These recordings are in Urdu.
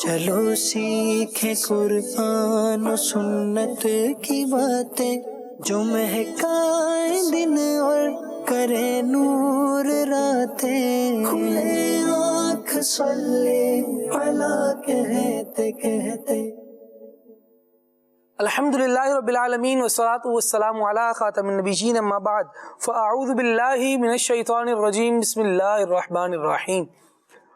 چلو سیکھیں قرآن و سنت کی باتیں جو مہکائیں دن اور کرے نور راتیں. کھلے آنکھ صلی علی کہتے کہتے. الحمدللہ رب العالمین والصلاة والسلام علی خاتم النبیین اما بعد فاعوذ باللہ من الشیطان الرجیم بسم اللہ الرحمن الرحیم.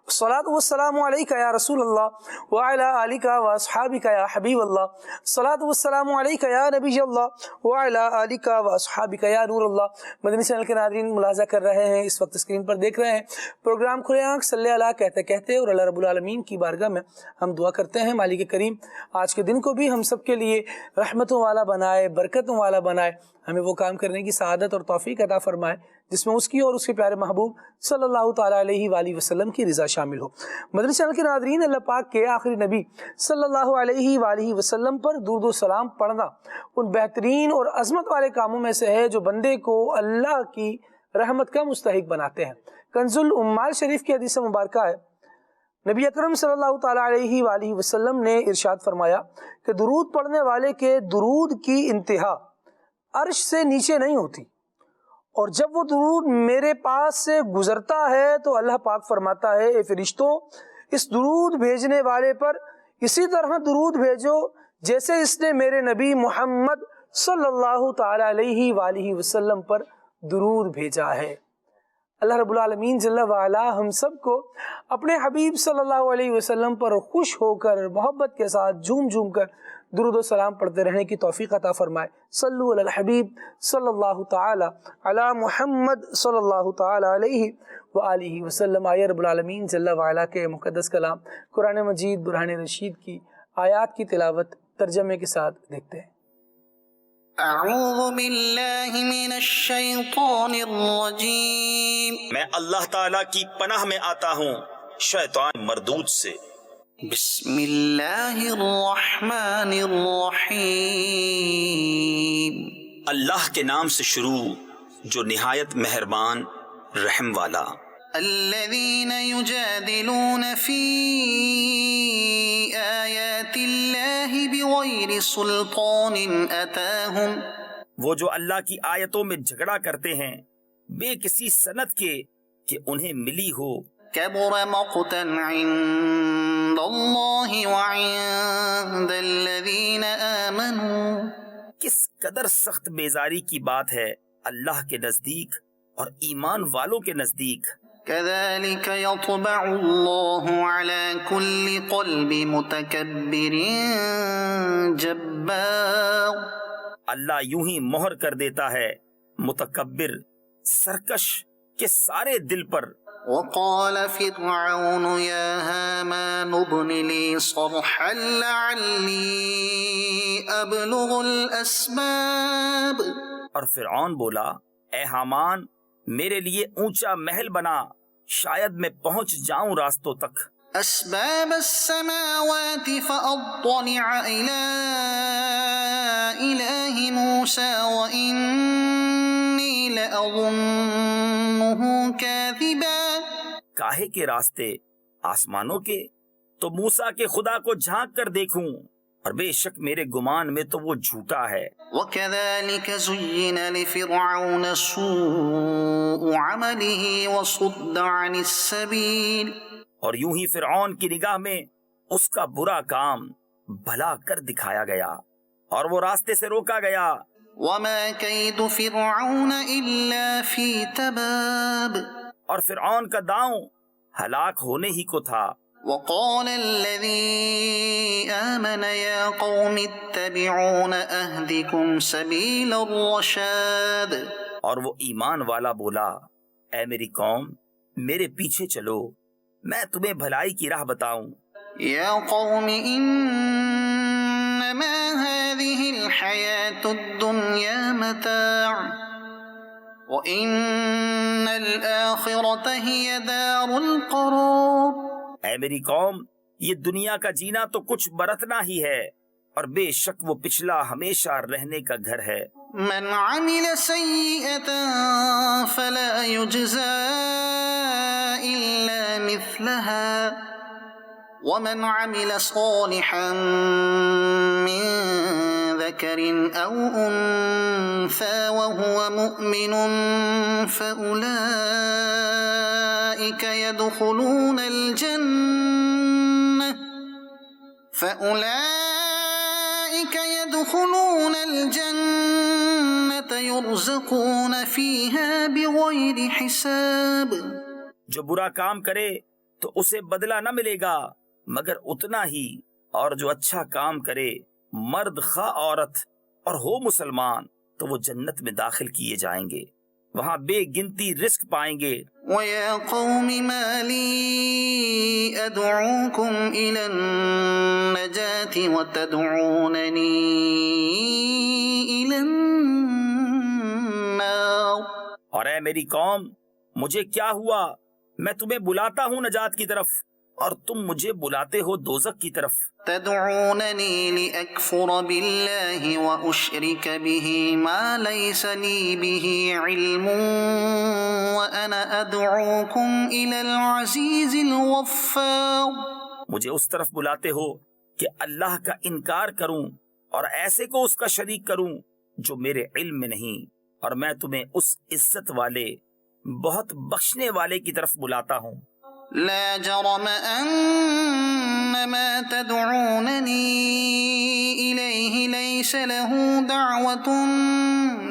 الصلاة والسلام علیکہ یا رسول اللہ وعلی آلکہ واصحابکہ یا حبیب اللہ. الصلاة والسلام علیکہ یا نبی اللہ وعلی آلکہ واصحابکہ یا نور اللہ. مدنی چینل کے ناظرین ملاحظہ کر رہے ہیں، اس وقت اسکرین پر دیکھ رہے ہیں پروگرام کھلے آنکھ صلی اللہ کہتے کہتے، اور اللہ رب العالمین کی بارگاہ میں ہم دعا کرتے ہیں مالک کریم آج کے دن کو بھی ہم سب کے لیے رحمتوں والا بنائے، برکتوں والا بنائے، ہمیں وہ کام کرنے کی سعادت اور توفیق عطا فرمائے جس میں اس کی اور اس کے پیارے محبوب صلی اللہ تعالیٰ علیہ وآلہ وسلم کی رضا شامل ہو. مدنی چینل کے ناظرین، اللہ پاک کے آخری نبی صلی اللہ علیہ وآلہ وسلم پر درود و سلام پڑھنا ان بہترین اور عظمت والے کاموں میں سے ہے جو بندے کو اللہ کی رحمت کا مستحق بناتے ہیں. کنز الامال شریف کی حدیث مبارکہ ہے، نبی اکرم صلی اللہ تعالیٰ علیہ وآلہ وسلم نے ارشاد فرمایا کہ درود پڑھنے والے کے درود کی انتہا عرش سے نیچے نہیں ہوتی، اور جب وہ درود میرے پاس سے گزرتا ہے تو اللہ پاک فرماتا ہے اے فرشتوں، اس درود بھیجنے والے پر اسی طرح درود بھیجو جیسے اس نے میرے نبی محمد صلی اللہ تعالیٰ علیہ وآلہ وسلم پر درود بھیجا ہے. اللہ رب العالمین جل وعلا ہم سب کو اپنے حبیب صلی اللہ علیہ وسلم پر خوش ہو کر محبت کے ساتھ جھوم جھوم کر درود و سلام پڑھتے رہنے کی توفیق عطا فرمائے. صلو علی الحبیب صلی اللہ تعالی علی محمد صلی اللہ تعالی علیہ وآلہ وسلم. آئے رب العالمین جل وعلا کے مقدس کلام قرآن مجید برہان رشید کی آیات کی تلاوت ترجمے کے ساتھ دیکھتے ہیں. اعوذ باللہ من الشیطان الرجیم. میں اللہ تعالیٰ کی پناہ میں آتا ہوں شیطان مردود سے. بسم اللہ الرحمن الرحیم. اللہ کے نام سے شروع جو نہایت مہربان رحم والا. الذین یجادلون فی آیات اللہ بغیر سلطان اتاہم. وہ جو اللہ کی آیتوں میں جھگڑا کرتے ہیں بے کسی سند کے کہ انہیں ملی ہو. کبر مقتا عند اللہ وعند الذین آمنوا. کس قدر سخت بیزاری کی بات ہے اللہ کے نزدیک اور ایمان والوں کے نزدیک. كذلك يطبع الله على كل قلب متكبر جبار. اللہ یوں ہی مہر کر دیتا ہے متکبر سرکش کے سارے دل پر. وقال فرعون يا هامان ابن لي صرحا لعلي أبلغ الأسباب. اور فرعون بولا اے حامان میرے لیے اونچا محل بنا، شاید میں پہنچ جاؤں راستوں تک. أسباب السماوات فأطلع إلى إله موسى وإني لأظنه كاذبا. کاہے کے راستے آسمانوں کے تو موسیٰ کے خدا کو جھانک کر دیکھوں، اور بے شک میرے گمان میں تو وہ جھوٹا ہے. وَكَذَلِكَ زُيِّنَ لِفِرْعَوْنَ سُوءُ عَمَلِهِ وَصُدَّ عَنِ السَّبِيلِ. اور یوں ہی فرعون کی نگاہ میں اس کا برا کام بھلا کر دکھایا گیا اور وہ راستے سے روکا گیا. وَمَا كَيْدُ فِرْعَوْنَ إِلَّا فِي تَبَابٍ. اور فرعون کا داؤں ہلاک ہونے ہی کو تھا. وقال الذي آمن يا قوم اتبعون أهدكم سبيل الرشاد. اور وہ ایمان والا بولا اے میری قوم میرے پیچھے چلو، میں تمہیں بھلائی کی راہ بتاؤں. يا قوم إنما هذه الحياة الدنيا متاع وإن الآخرة هي دار القرار. اے میری قوم یہ دنیا کا جینا تو کچھ برتنا ہی ہے، اور بے شک وہ پچھلا ہمیشہ رہنے کا گھر ہے. من عمل سيئة فلا يجزى إلا مثلها ومن عمل صالحا من ذكر أو أنثى وهو مؤمن فأولئك يدخلون الجنة يرزقون فيها بغير حساب. جو برا کام کرے تو اسے بدلہ نہ ملے گا مگر اتنا ہی، اور جو اچھا کام کرے مرد خواہ عورت اور ہو مسلمان تو وہ جنت میں داخل کیے جائیں گے، وہاں بے گنتی رزق پائیں گے. وَيَا قَوْمِ مَا لِي أَدْعُوكُمْ إِلَى النَّجَاةِ وَتَدْعُونَنِي إِلَى النَّارِ. اور اے میری قوم، مجھے کیا ہوا؟ میں تمہیں بلاتا ہوں نجات کی طرف اور تم مجھے بلاتے ہو دوزخ کی طرف. تدعونني لأكفر بالله وأشرك به ما ليس لي به علم وأنا أدعوكم إلى العزيز الغفار. مجھے اس طرف بلاتے ہو کہ اللہ کا انکار کروں اور ایسے کو اس کا شریک کروں جو میرے علم میں نہیں، اور میں تمہیں اس عزت والے بہت بخشنے والے کی طرف بلاتا ہوں. لا جرم أن ما تدعونني إليه ليس له دعوة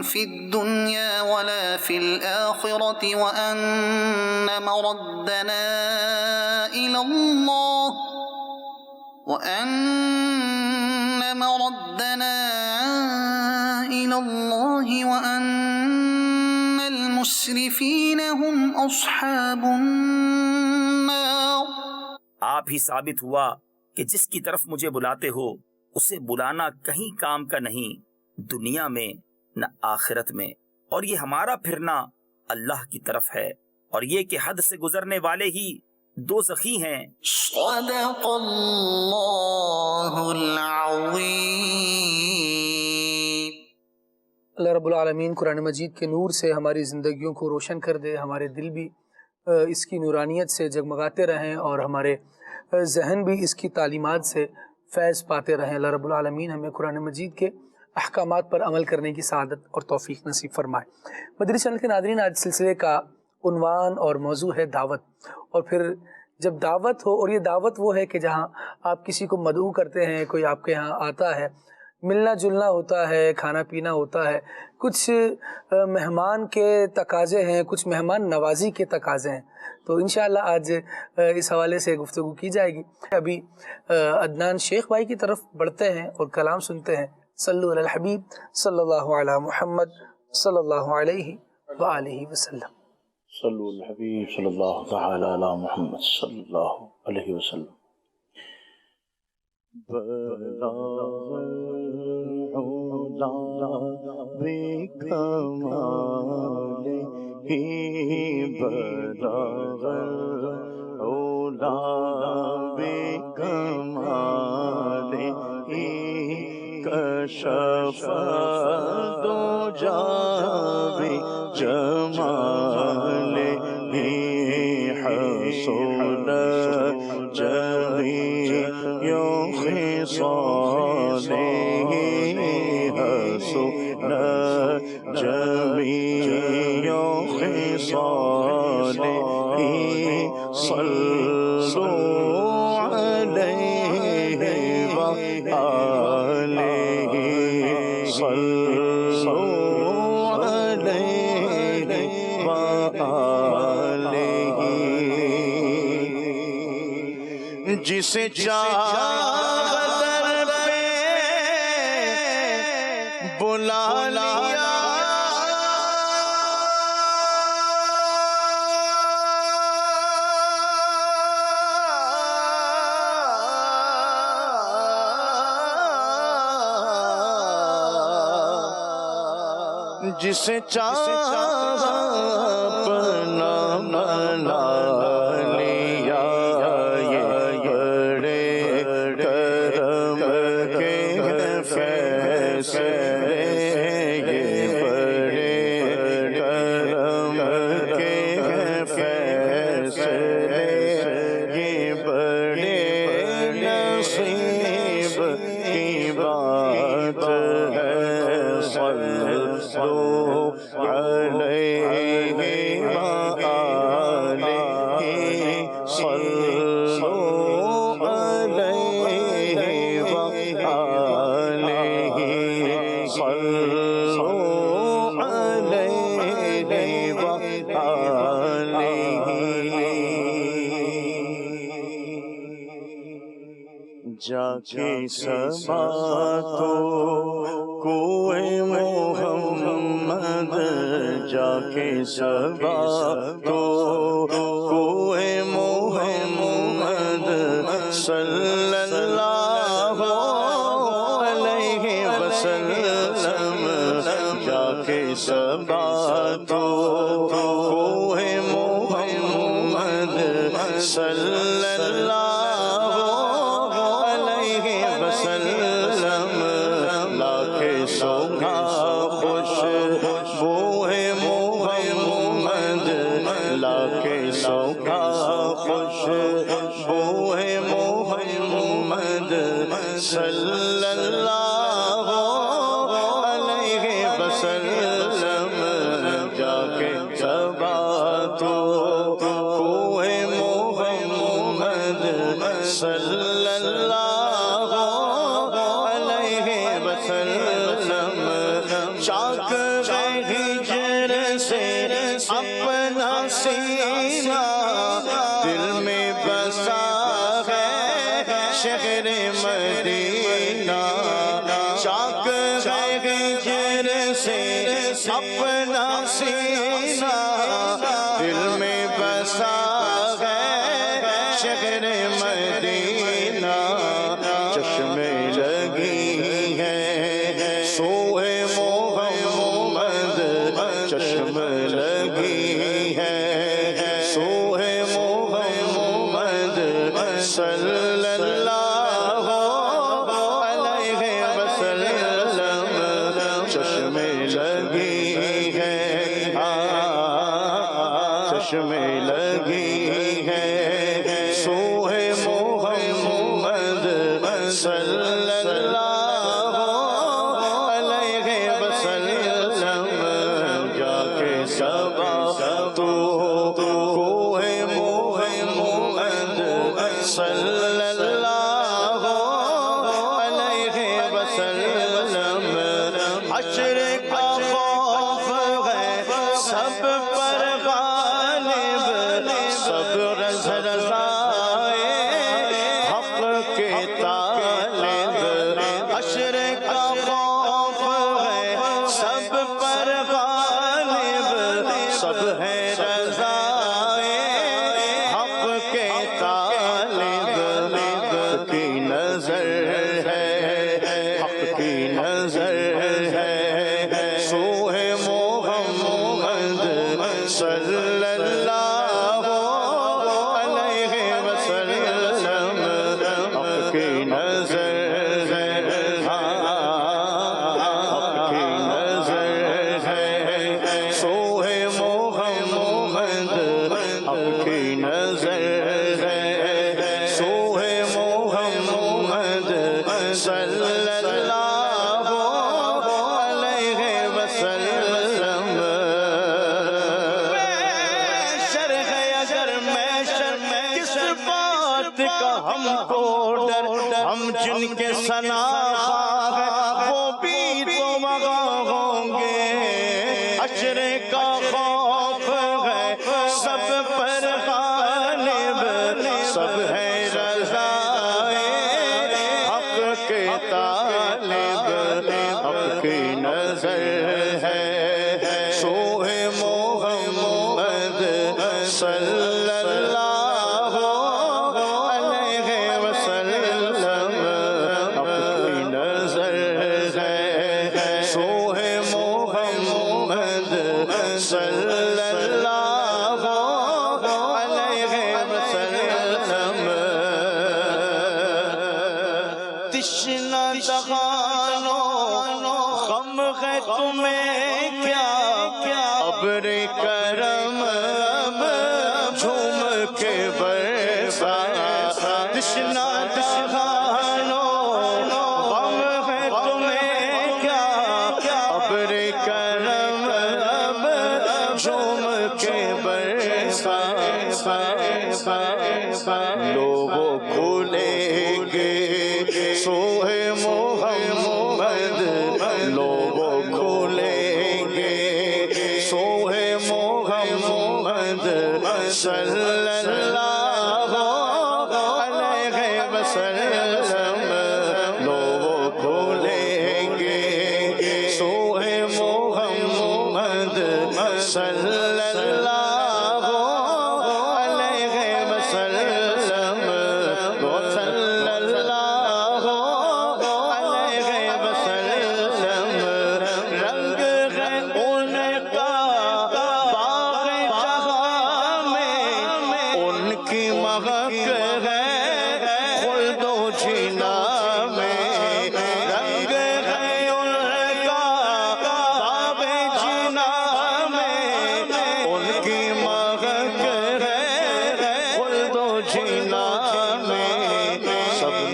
في الدنيا ولا في الآخرة وأن مردنا إلى الله وأن المسرفين هم أصحاب النار. آپ ہی ثابت ہوا کہ جس کی طرف مجھے بلاتے ہو اسے بلانا کہیں کام کا نہیں، دنیا میں نہ آخرت میں، اور یہ ہمارا پھرنا اللہ کی طرف ہے، اور یہ کہ حد سے گزرنے والے ہی دوزخی ہیں. صدق اللہ العظیم. اللہ رب العالمین قرآن مجید کے نور سے ہماری زندگیوں کو روشن کر دے، ہمارے دل بھی اس کی نورانیت سے جگمگاتے رہیں اور ہمارے ذہن بھی اس کی تعلیمات سے فیض پاتے رہیں. اللہ رب العالمین ہمیں قرآن مجید کے احکامات پر عمل کرنے کی سعادت اور توفیق نصیب فرمائے. مدری چینل کے ناظرین، آج سلسلے کا عنوان اور موضوع ہے دعوت. اور پھر جب دعوت ہو، اور یہ دعوت وہ ہے کہ جہاں آپ کسی کو مدعو کرتے ہیں، کوئی آپ کے ہاں آتا ہے، ملنا جلنا ہوتا ہے، کھانا پینا ہوتا ہے، کچھ مہمان کے تقاضے ہیں، کچھ مہمان نوازی کے تقاضے ہیں. تو انشاءاللہ آج اس حوالے سے گفتگو کی جائے گی. ابھی عدنان شیخ بھائی کی طرف بڑھتے ہیں اور کلام سنتے ہیں. صلو علی الحبیب صلی اللہ علی محمد صلی اللہ علیہ وآلہ وسلم. صلو علی الحبیب صلی اللہ تعالی علی محمد صلی اللہ علیہ وسلم. بکمال ہی بلاغ اولا بکمال ہی کشف دو جاوی جمال ہی حصول جمیع خصال حصول جمیع خصال صلوا علیہ وآلہ صلوا علیہ وآلہ. جسے چاہ در پہ بلا لیا، جسے چاہ اپنا بنا لیا، یہ بڑے کرم کے فیصلے، یہ بڑے کرم کے فیصلے، یہ بڑے نصیب کی بات ہے، صلو علیہ وآلہ، صلو علیہ وآلہ، صلو علیہ وآلہ۔ جا کے سبا تو کوئے محمد، جا کے سبا تو کوئے محمد، صلی اللہ علیہ وسلم، جا کے سبا تو کوئے محمد، صلی اللہ سوکھا خوشبو ہے محمد، لاکھے سوکھا خوشبو ہے محمد، صلی اللہ علیہ وسلم، جا کے سبا تو کوئے محمد، صلی اللہ علیہ وسلم، چاک ہجر سے اپنا سینہ دل میں بسا ہے شہر مدینہ، چاک ہجر سے اپنا سینہ دل میں بسا ہے شہر مدینہ، چشمے لگی ہے سوئے محمد، چشم لگی ہے سوئے محمد، صلی اللہ علیہ وسلم، چشم لگی ہے چشم لگی ہے سوئے محمد، صلی اللہ علیہ وسلم، جا کے سبا تو کوئے محمد، صلی اللہ علیہ وسلم، حشر کا خوف ہے سب پر غالب، سب رز رضائے حق کے طالب، حشر کا خوف ہے سب پر غالب، سب ہے رضائے حق کے طالب، حق کی نظر ہے حق کی نظر ہے سوئے محمد، صلی اللہ علیہ وسلم، حق کی نظر ہے حق کی نظر ہے سوئے محمد، حق کی نظر ہے سوئے محمد، صلی اللہ علیہ وسلم۔ شرح اگر میں کس بات کا ہم کو ڈر، ہم جن کے ثنا ہے وہ بھی تو وہاں ہوں گے، حشر کا خوف ہے سب پر غالب، سب ہے رضائے حق کے طالب، حق کی نظر ہے سوئے محمد، صلی اللہ علیہ وسلم، حق کی نظر ہے سوئے محمد، صلی اللہ علیہ وسلم، تشنہ دہانوں غم ہے تمہیں کیا، ابر کرم اب جھوم کے برسا، تشنہ دہانوں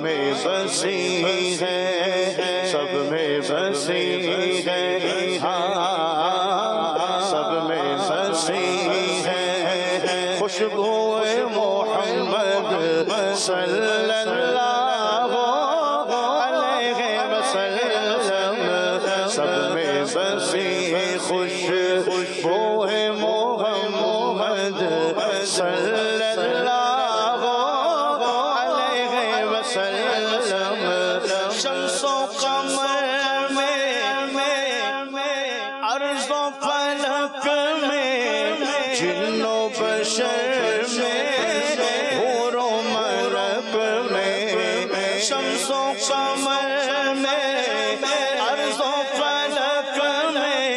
میں بسی ہے، سب میں بسی ہے، سب میں بسی ہے، خوشبو محمد صلی اللہ علیہ وسلم، سب میں بسی خوشبو محمد صلی اللہ علیہ وسلم، شمس و قمر میں، عرض و فلک میں، جن و بشر میں، حور و ملک میں، شمس و قمر میں، عرض و فلک میں،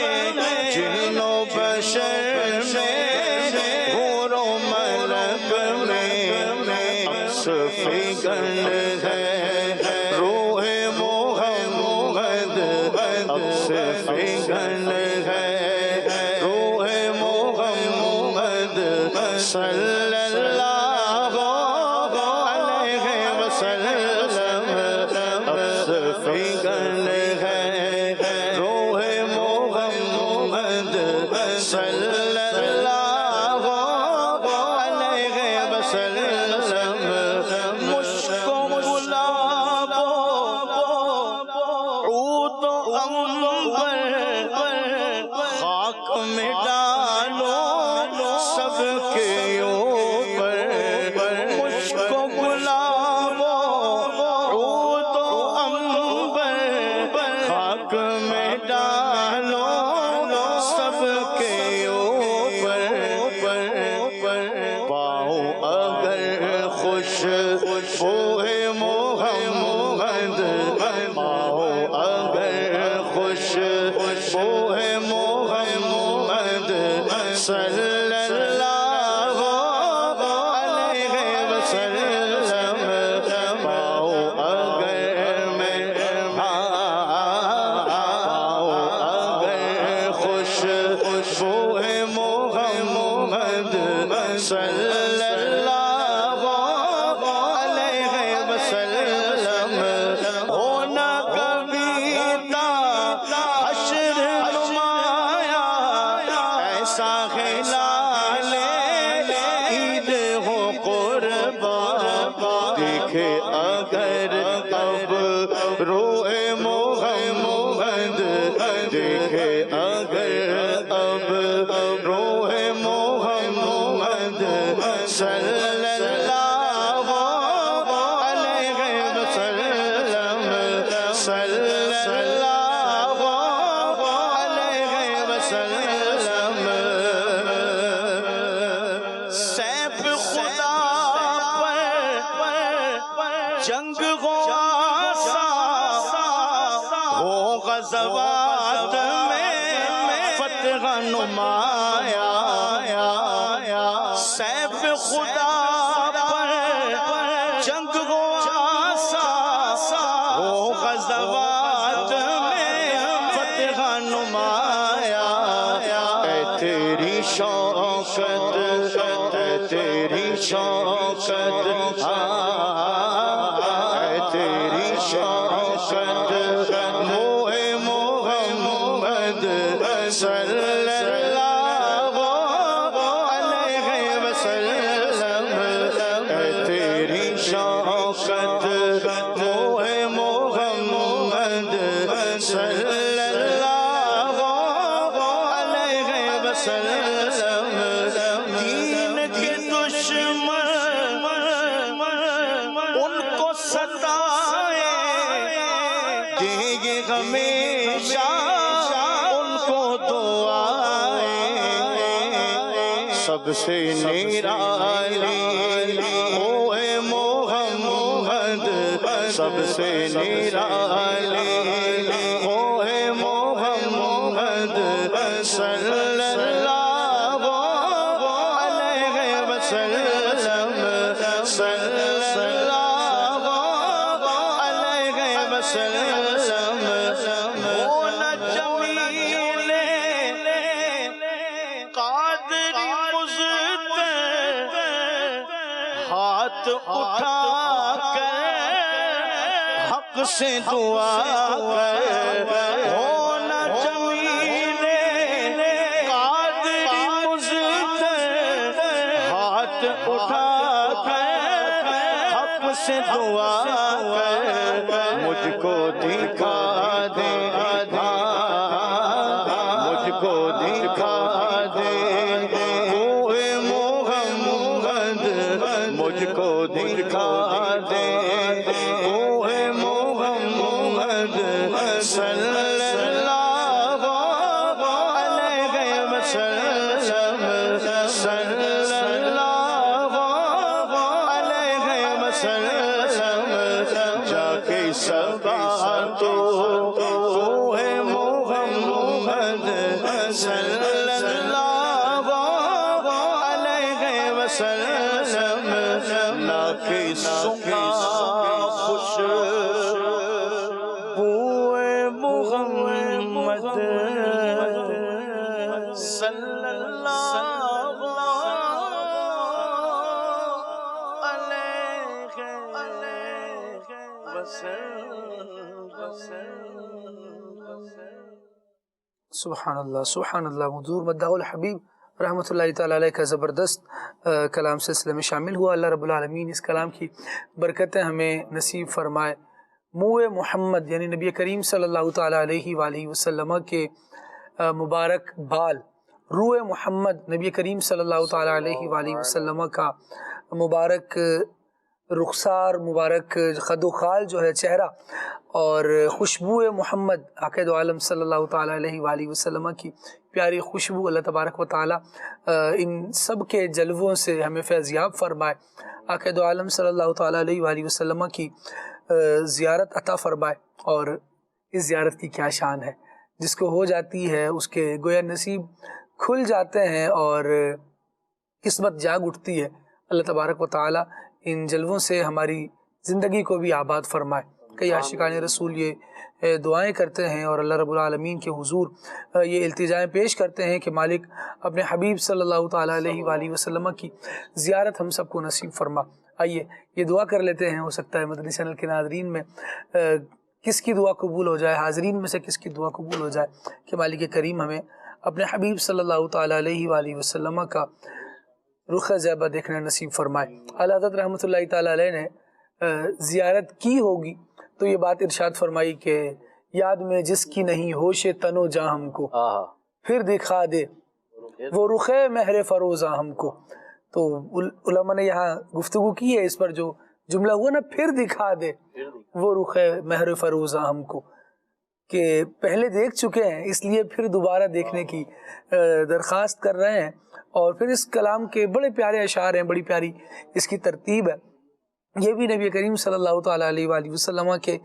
جن و بشر میں، حور و ملک میں، عکس فگن ہے روح محمد، عکس فگن ہے روح محمد صلی اللہ علیہ وسلم، عکس فگن ہے روح محمد صلی اللہ علیہ وسلم، مشک و گلاب عود و عنبر، خاک میں ڈالو سب کے اوپر، مشک و گلاب عود و عنبر، خاک میں ڈالو سب کے اوپر، پاؤ اگر خوشبو محمد، پاؤ اگر خوشبو محمد صلی اللہ علیہ وسلم، پاؤ اگر میں، پاؤ اگر خوشبو محمد صلی اللہ علیہ وسلم، ہونا کبھی حشر نمایا، ایسا ہلال عید ہو قربان، دیکھے اگر اب روح محمد، دیکھے اگر اب روح محمد صلی اللہ علیہ وسلم، صلی اللہ علیہ وسلم، سیف خدا پر جنگ ہو آسان، ہو غزوات میں فتح نمایا، سیف خدا پر جنگ ہو آسان، ہو غزوات میں فتح نمایا، اے تیری شوکت، اے تیری شوکت، اے تیری شوکت، روح محمد صلی اللہ علیہ وسلم، اے تیری شوکت، روح محمد صلی اللہ علیہ وسلم، دین کے دشمن ان کو ستائے، دیں گے ہمیشہ ان کو دعائیں، سب سے نرالی ہوئے محمد، سب سے نرالی ہوئے محمد صلی اللہ علیہ وسلم، صلی اللہ علیہ وسلم، مولا جمیل قادری مزدر، ہاتھ اٹھا کر حق سے دعا کر ہونا جمیل قادری مزتر ہاتھ اٹھا کر حق سے دعا کر مجھ کو دکھا دے مجھ کو دکھا دے کوئے محمد مجھ کو دکھا دے کوئے محمد صلی اللہ علیہ وسلم صلی اللہ علیہ وسلم جا کے سبا تو کوئے محمد صلی اللہ علیہ وسلم لاکھ سکھا خوش بوئے محمد صلی اللہ علیہ وسلم. سبحان اللہ سبحان اللہ. حضور مداح الحبیب رحمۃ اللہ تعالیٰ علیہ کا زبردست کلام سلسلے میں شامل ہوا. اللہ رب العالمین اس کلام کی برکتیں ہمیں نصیب فرمائے. منہ محمد یعنی نبی کریم صلی اللہ تعالیٰ علیہ وآلہ وسلم کے مبارک بال، روح محمد نبی کریم صلی اللہ تعالیٰ علیہ وآلہ وسلم کا مبارک رخسار، مبارک خد و خال جو ہے چہرہ، اور خوشبو محمد عقید عالم صلی اللہ تعالیٰ علیہ وآلہ وسلم کی پیاری خوشبو، اللہ تبارک و تعالیٰ ان سب کے جلووں سے ہمیں فیضیاب فرمائے. عقید عالم صلی اللہ تعالیٰ علیہ وآلہ وسلم کی زیارت عطا فرمائے. اور اس زیارت کی کیا شان ہے، جس کو ہو جاتی ہے اس کے گویا نصیب کھل جاتے ہیں اور قسمت جاگ اٹھتی ہے. اللہ تبارک و تعالیٰ ان جلووں سے ہماری زندگی کو بھی آباد فرمائے. کئی عاشقان رسول یہ دعائیں کرتے ہیں اور اللہ رب العالمین کے حضور یہ التجائیں پیش کرتے ہیں کہ مالک اپنے حبیب صلی اللہ تعالیٰ علیہ وآلہ وسلم کی زیارت ہم سب کو نصیب فرما. آئیے یہ دعا کر لیتے ہیں. ہو سکتا ہے مدنی چینل کے ناظرین میں کس کی دعا قبول ہو جائے، حاضرین میں سے کس کی دعا قبول ہو جائے کہ مالک کریم ہمیں اپنے حبیب صلی اللہ تعالیٰ علیہ وآلہ وسلم کا رخ زیبہ دیکھنا نصیب فرمائے. اعلیٰ حضرت رحمۃ اللہ تعالیٰ علیہ نے زیارت کی ہوگی تو یہ بات ارشاد فرمائی کہ یاد میں جس کی نہیں ہوش تن و جاں ہم کو، پھر دکھا دے وہ رخ مہر فروزاں ہم کو. تو علماء نے یہاں گفتگو کی ہے اس پر، جو جملہ ہوا نا پھر دکھا دے وہ رخ مہر فروزاں ہم کو، کہ پہلے دیکھ چکے ہیں اس لیے پھر دوبارہ دیکھنے کی درخواست کر رہے ہیں. اور پھر اس کلام کے بڑے پیارے اشعار ہیں، بڑی پیاری اس کی ترتیب ہے. یہ بھی نبی کریم صلی اللہ تعالیٰ علیہ وآلہ وسلم کے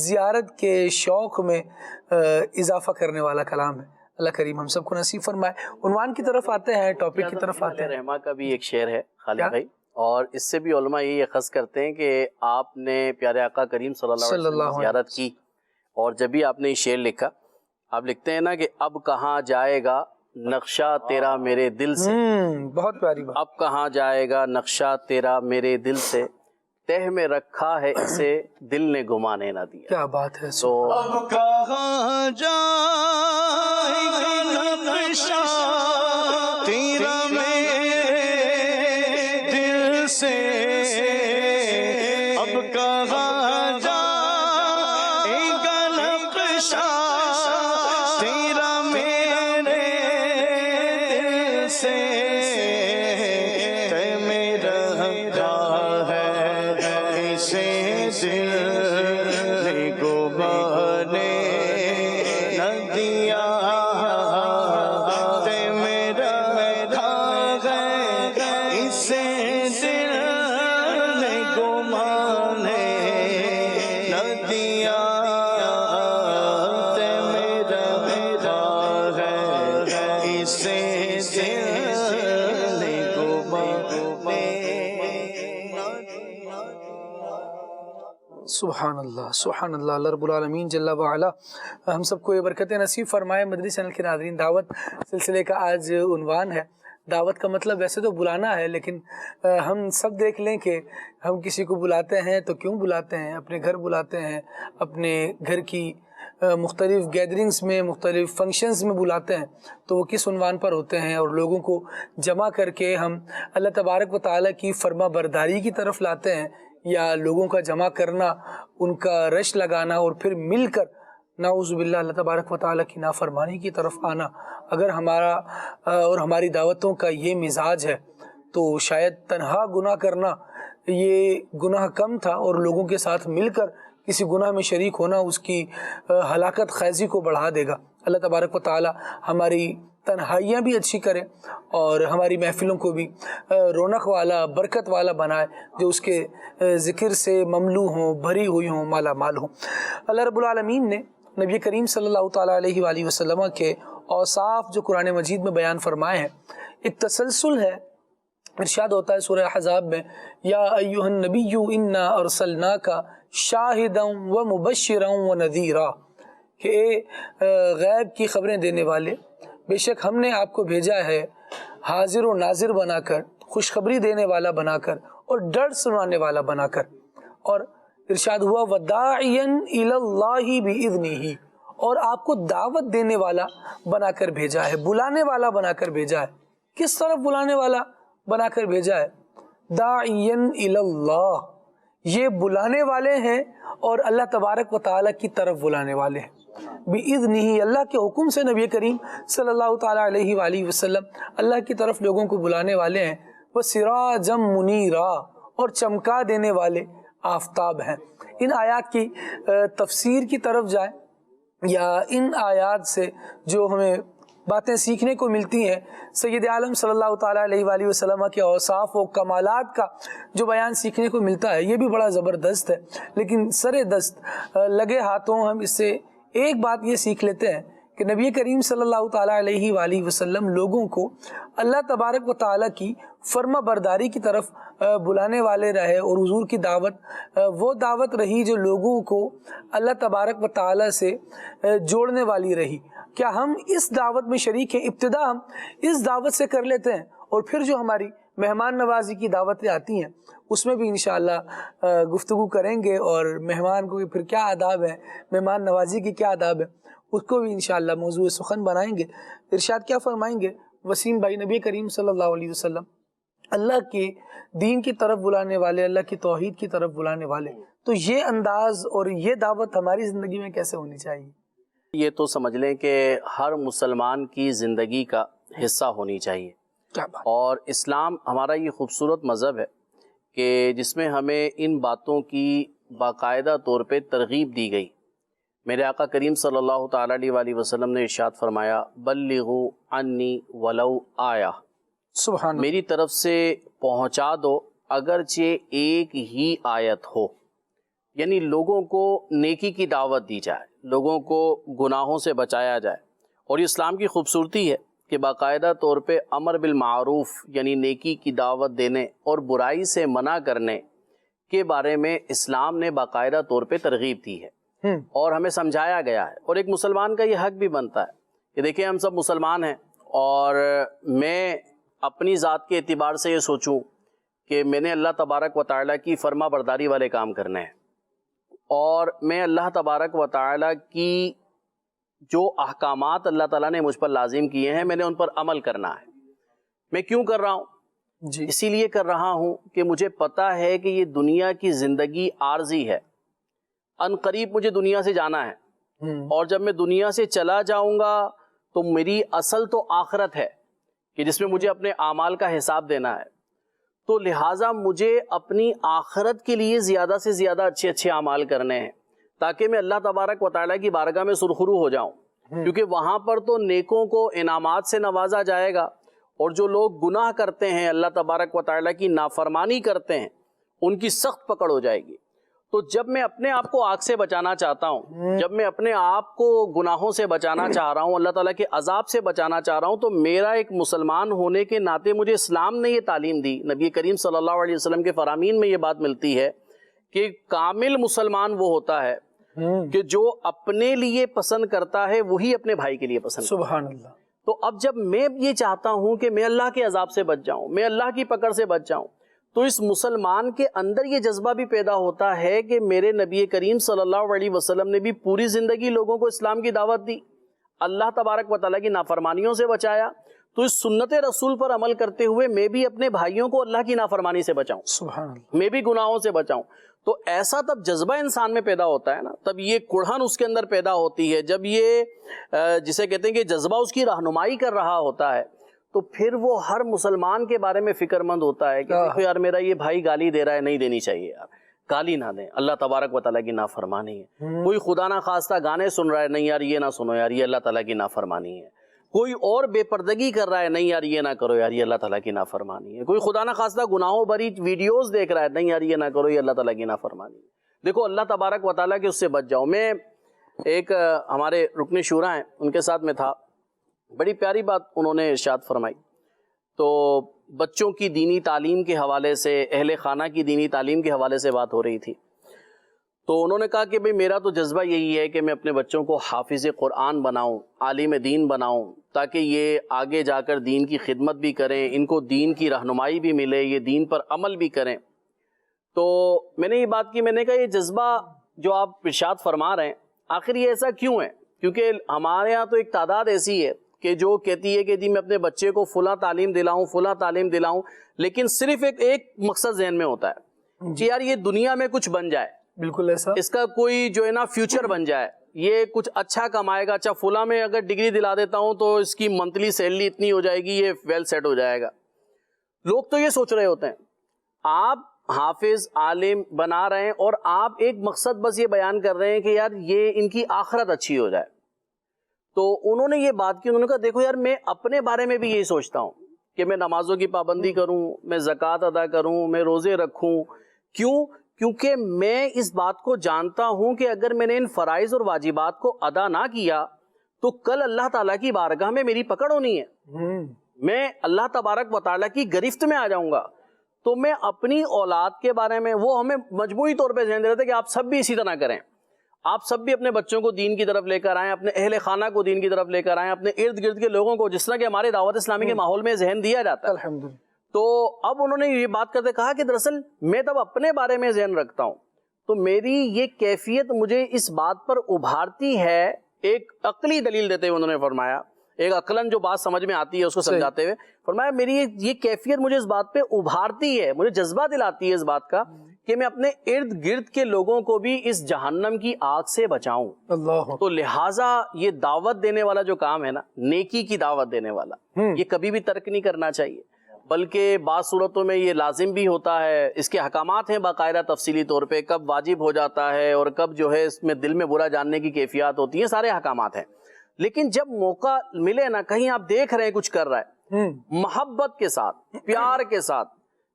زیارت کے شوق میں اضافہ کرنے والا کلام ہے. اللہ کریم ہم سب کو نصیب فرمائے. عنوان کی طرف آتے ہیں، ٹاپک کی طرف آتے ہیں. رحمہ کا بھی ایک شعر ہے خالد بھائی، اور اس سے بھی علماء یہ اخذ کرتے ہیں کہ آپ نے پیارے آقا کریم صلی اللہ علیہ وسلم کی زیارت کی، اور جب بھی آپ نے یہ شعر لکھا، آپ لکھتے ہیں نا کہ اب کہاں جائے گا نقشہ تیرا میرے دل سے، بہت پیاری بات. اب کہاں جائے گا نقشہ تیرا میرے دل سے، تہ میں رکھا ہے اسے دل نے گمانے نہ دیا. کیا بات ہے. تو اب کہاں جائے گا نقشہ تیرا میرے دل سے، اب کہاں جائے گا نقشہ تیرا میرے دل سے، سبحان اللہ سبحان اللہ. اللہ رب العالمین جل وعلا ہم سب کو یہ برکتیں نصیب فرمائے. مدنی چینل کے ناظرین، دعوت سلسلے کا آج عنوان ہے. دعوت کا مطلب ویسے تو بلانا ہے، لیکن ہم سب دیکھ لیں کہ ہم کسی کو بلاتے ہیں تو کیوں بلاتے ہیں؟ اپنے گھر بلاتے ہیں، اپنے گھر کی مختلف گیدرنگز میں، مختلف فنکشنز میں بلاتے ہیں، تو وہ کس عنوان پر ہوتے ہیں؟ اور لوگوں کو جمع کر کے ہم اللہ تبارک و تعالیٰ کی فرما برداری کی طرف لاتے ہیں، یا لوگوں کا جمع کرنا، ان کا رش لگانا اور پھر مل کر نعوذ باللہ اللہ تبارک و تعالیٰ کی نافرمانی کی طرف آنا؟ اگر ہمارا اور ہماری دعوتوں کا یہ مزاج ہے تو شاید تنہا گناہ کرنا یہ گناہ کم تھا، اور لوگوں کے ساتھ مل کر کسی گناہ میں شریک ہونا اس کی ہلاکت خیزی کو بڑھا دے گا۔ اللہ تبارک و تعالی ہماری تنہائیاں بھی اچھی کرے اور ہماری محفلوں کو بھی رونق والا، برکت والا بنائے، جو اس کے ذکر سے مملو ہوں، بھری ہوئی ہوں، مالا مال ہوں۔ اللہ رب العالمین نے نبی کریم صلی اللہ تعالیٰ علیہ وآلہ وسلم کے اوصاف جو قرآن مجید میں بیان فرمائے ہیں، ایک تسلسل ہے۔ ارشاد ہوتا ہے سورہ احزاب میں، یا ایھا النبی انا ارسلناک شاہدا ومبشرا ونذیرا، کہ اے غیب کی خبریں دینے والے، بے شک ہم نے آپ کو بھیجا ہے حاضر و ناظر بنا کر، خوشخبری دینے والا بنا کر، اور ڈر سنانے والا بنا کر۔ اور ارشاد ہوا وداعیا الی اللہ باذنہ، اور آپ کو دعوت دینے والا بنا کر بھیجا ہے، بلانے والا بنا کر بھیجا ہے۔ کس طرف بلانے والا بنا کر بھیجا ہے؟ داعیا الی اللہ، یہ بلانے والے ہیں اور اللہ تبارک و تعالیٰ کی طرف بلانے والے ہیں۔ بِإِذْنِهِ، اللہ کے حکم سے نبی کریم صلی اللہ تعالیٰ علیہ وآلہ وسلم اللہ کی طرف لوگوں کو بلانے والے ہیں۔ وَسِرَاجًا مُنِيرًا، اور چمکا دینے والے آفتاب ہیں۔ ان آیات کی تفسیر کی طرف جائیں، یا ان آیات سے جو ہمیں باتیں سیکھنے کو ملتی ہیں، سید عالم صلی اللہ تعالیٰ علیہ وآلہ وسلم کے اوصاف و کمالات کا جو بیان سیکھنے کو ملتا ہے، یہ بھی بڑا زبردست ہے۔ لیکن سر دست لگے ہاتھوں ہم اس سے ایک بات یہ سیکھ لیتے ہیں کہ نبی کریم صلی اللہ تعالیٰ علیہ وآلہ وسلم لوگوں کو اللہ تبارک و تعالیٰ کی فرما برداری کی طرف بلانے والے رہے، اور حضور کی دعوت وہ دعوت رہی جو لوگوں کو اللہ تبارک و تعالیٰ سے جوڑنے والی رہی۔ کیا ہم اس دعوت میں شریک ہیں؟ ابتدا ہم اس دعوت سے کر لیتے ہیں، اور پھر جو ہماری مہمان نوازی کی دعوتیں آتی ہیں اس میں بھی انشاءاللہ گفتگو کریں گے، اور مہمان کو پھر کیا آداب ہے، مہمان نوازی کی کیا آداب ہے، اس کو بھی انشاءاللہ موضوع سخن بنائیں گے۔ ارشاد کیا فرمائیں گے وسیم بھائی؟ نبی کریم صلی اللہ علیہ وسلم اللہ کے دین کی طرف بلانے والے، اللہ کی توحید کی طرف بلانے والے، تو یہ انداز اور یہ دعوت ہماری زندگی میں کیسے ہونی چاہیے؟ یہ تو سمجھ لیں کہ ہر مسلمان کی زندگی کا حصہ ہونی چاہیے، اور اسلام ہمارا یہ خوبصورت مذہب ہے کہ جس میں ہمیں ان باتوں کی باقاعدہ طور پہ ترغیب دی گئی۔ میرے آقا کریم صلی اللہ تعالیٰ علیہ وآلہ وسلم نے ارشاد فرمایا، بلغوا عنی ولو آیا، سبحان میری طرف سے پہنچا دو اگرچہ ایک ہی آیت ہو، یعنی لوگوں کو نیکی کی دعوت دی جائے، لوگوں کو گناہوں سے بچایا جائے۔ اور یہ اسلام کی خوبصورتی ہے کہ باقاعدہ طور پہ امر بالمعروف یعنی نیکی کی دعوت دینے اور برائی سے منع کرنے کے بارے میں اسلام نے باقاعدہ طور پہ ترغیب دی ہے، اور ہمیں سمجھایا گیا ہے۔ اور ایک مسلمان کا یہ حق بھی بنتا ہے کہ دیکھیں ہم سب مسلمان ہیں، اور میں اپنی ذات کے اعتبار سے یہ سوچوں کہ میں نے اللہ تبارک و تعالیٰ کی فرما برداری والے کام کرنے ہیں، اور میں اللہ تبارک و تعالیٰ کی جو احکامات اللہ تعالیٰ نے مجھ پر لازم کیے ہیں میں نے ان پر عمل کرنا ہے۔ میں کیوں کر رہا ہوں؟ جی، اسی لیے کر رہا ہوں کہ مجھے پتہ ہے کہ یہ دنیا کی زندگی عارضی ہے، ان قریب مجھے دنیا سے جانا ہے، اور جب میں دنیا سے چلا جاؤں گا تو میری اصل تو آخرت ہے کہ جس میں مجھے اپنے اعمال کا حساب دینا ہے۔ تو لہٰذا مجھے اپنی آخرت کے لیے زیادہ سے زیادہ اچھے اچھے اعمال کرنے ہیں، تاکہ میں اللہ تبارک و تعالیٰ کی بارگاہ میں سرخرو ہو جاؤں، کیونکہ وہاں پر تو نیکوں کو انعامات سے نوازا جائے گا، اور جو لوگ گناہ کرتے ہیں، اللہ تبارک و تعالیٰ کی نافرمانی کرتے ہیں، ان کی سخت پکڑ ہو جائے گی۔ تو جب میں اپنے آپ کو آگ سے بچانا چاہتا ہوں، جب میں اپنے آپ کو گناہوں سے بچانا چاہ رہا ہوں، اللہ تعالیٰ کے عذاب سے بچانا چاہ رہا ہوں، تو میرا ایک مسلمان ہونے کے ناطے مجھے اسلام نے یہ تعلیم دی۔ نبی کریم صلی اللہ علیہ وسلم کے فرامین میں یہ بات ملتی ہے کہ کامل مسلمان وہ ہوتا ہے کہ جو اپنے لیے پسند کرتا ہے وہی اپنے بھائی کے لیے پسند کرتا ہے۔ سبحان اللہ۔ تو اب جب میں یہ چاہتا ہوں کہ میں اللہ کے عذاب سے بچ جاؤں، میں اللہ کی پکڑ سے بچ جاؤں، تو اس مسلمان کے اندر یہ جذبہ بھی پیدا ہوتا ہے کہ میرے نبی کریم صلی اللہ علیہ وسلم نے بھی پوری زندگی لوگوں کو اسلام کی دعوت دی، اللہ تبارک و تعالیٰ کی نافرمانیوں سے بچایا، تو اس سنت رسول پر عمل کرتے ہوئے میں بھی اپنے بھائیوں کو اللہ کی نافرمانی سے بچاؤں، سبحان اللہ، میں بھی گناہوں سے بچاؤں۔ تو ایسا تب جذبہ انسان میں پیدا ہوتا ہے نا، تب یہ کڑھن اس کے اندر پیدا ہوتی ہے، جب یہ جسے کہتے ہیں کہ جذبہ اس کی رہنمائی کر رہا ہوتا ہے، تو پھر وہ ہر مسلمان کے بارے میں فکر مند ہوتا ہے کہ دیکھو یار میرا یہ بھائی گالی دے رہا ہے، نہیں دینی چاہیے یار، گالی نہ دیں، اللہ تبارک و تعالیٰ کی نافرمانی ہے۔ کوئی خدا نہ خواستہ گانے سن رہا ہے، نہیں یار یہ نہ سنو یار، یہ اللہ تعالیٰ کی نافرمانی ہے۔ کوئی اور بے پردگی کر رہا ہے، نہیں یار یہ نہ کرو یار، یہ اللہ تعالیٰ کی نافرمانی ہے۔ کوئی خدا نہ خواستہ گناہوں بھری ویڈیوز دیکھ رہا ہے، نہیں یار یہ نہ کرو، یہ اللہ تعالیٰ کی نافرمانی ہے۔ دیکھو اللہ تبارک و تعالیٰ کے اس سے بچ جاؤ۔ میں ایک ہمارے رکن شورا ہیں، ان کے ساتھ میں تھا، بڑی پیاری بات انہوں نے ارشاد فرمائی۔ تو بچوں کی دینی تعلیم کے حوالے سے، اہل خانہ کی دینی تعلیم کے حوالے سے بات ہو رہی تھی، تو انہوں نے کہا کہ بھئی میرا تو جذبہ یہی ہے کہ میں اپنے بچوں کو حافظ قرآن بناؤں، عالم دین بناؤں، تاکہ یہ آگے جا کر دین کی خدمت بھی کریں، ان کو دین کی رہنمائی بھی ملے، یہ دین پر عمل بھی کریں۔ تو میں نے یہ بات کی، میں نے کہا یہ جذبہ جو آپ ارشاد فرما رہے ہیں، آخر یہ ایسا کیوں ہے؟ کیونکہ ہمارے ہاں تو ایک تعداد ایسی ہے کہ جو کہتی ہے کہ جی میں اپنے بچے کو فلاں تعلیم دلاؤں، فلاں تعلیم دلاؤں، لیکن صرف ایک مقصد ذہن میں ہوتا ہے کہ یار یہ دنیا میں کچھ بن جائے، بالکل ایسا، اس کا کوئی جو ہے نا فیوچر بن جائے، یہ کچھ اچھا کمائے گا، اچھا فلاں میں اگر ڈگری دلا دیتا ہوں تو اس کی منتھلی سیلری اتنی ہو جائے گی، یہ ویل سیٹ ہو جائے گا۔ لوگ تو یہ سوچ رہے ہوتے ہیں، آپ حافظ عالم بنا رہے ہیں اور آپ ایک مقصد بس یہ بیان کر رہے ہیں کہ یار یہ ان کی آخرت اچھی ہو جائے۔ تو انہوں نے یہ بات کی، انہوں نے کہا دیکھو یار میں اپنے بارے میں بھی یہی سوچتا ہوں کہ میں نمازوں کی پابندی کروں، میں زکوٰۃ ادا کروں، میں روزے رکھوں۔ کیوں؟ کیونکہ میں اس بات کو جانتا ہوں کہ اگر میں نے ان فرائض اور واجبات کو ادا نہ کیا تو کل اللہ تعالیٰ کی بارگاہ میں میری پکڑ ہونی ہے، میں اللہ تبارک و تعالیٰ کی گرفت میں آ جاؤں گا۔ تو میں اپنی اولاد کے بارے میں، وہ ہمیں مجموعی طور پہ ذہن دے رہے تھے کہ آپ سب بھی اسی طرح کریں، آپ سب بھی اپنے بچوں کو دین کی طرف لے کر آئیں، اپنے اہل خانہ کو دین کی طرف لے کر آئیں، اپنے ارد گرد کے لوگوں کو، جس طرح کہ ہمارے دعوت اسلامی کے ماحول میں ذہن دیا جاتا ہے۔ الحمدللہ۔ تو اب انہوں نے یہ بات کرتے کہا کہ دراصل میں تب اپنے بارے میں ذہن رکھتا ہوں، تو میری یہ کیفیت مجھے اس بات پر ابھارتی ہے، ایک عقلی دلیل دیتے ہوئے انہوں نے فرمایا، ایک عقلاً جو بات سمجھ میں آتی ہے اس کو سمجھاتے ہوئے فرمایا میری یہ کیفیت مجھے اس بات پہ ابھارتی ہے، مجھے جذبہ دلاتی ہے اس بات کا کہ میں اپنے ارد گرد کے لوگوں کو بھی اس جہنم کی آگ سے بچاؤں۔ اللہ، تو لہٰذا یہ دعوت دینے والا جو کام ہے نا، نیکی کی دعوت دینے والا، یہ کبھی بھی ترک نہیں کرنا چاہیے، بلکہ بعض صورتوں میں یہ لازم بھی ہوتا ہے۔ اس کے احکامات ہیں باقاعدہ تفصیلی طور پہ، کب واجب ہو جاتا ہے اور کب جو ہے اس میں دل میں برا جاننے کی کیفیات ہوتی ہیں، سارے احکامات ہیں۔ لیکن جب موقع ملے نا، کہیں آپ دیکھ رہے ہیں کچھ کر رہا ہے، محبت کے ساتھ، پیار کے ساتھ،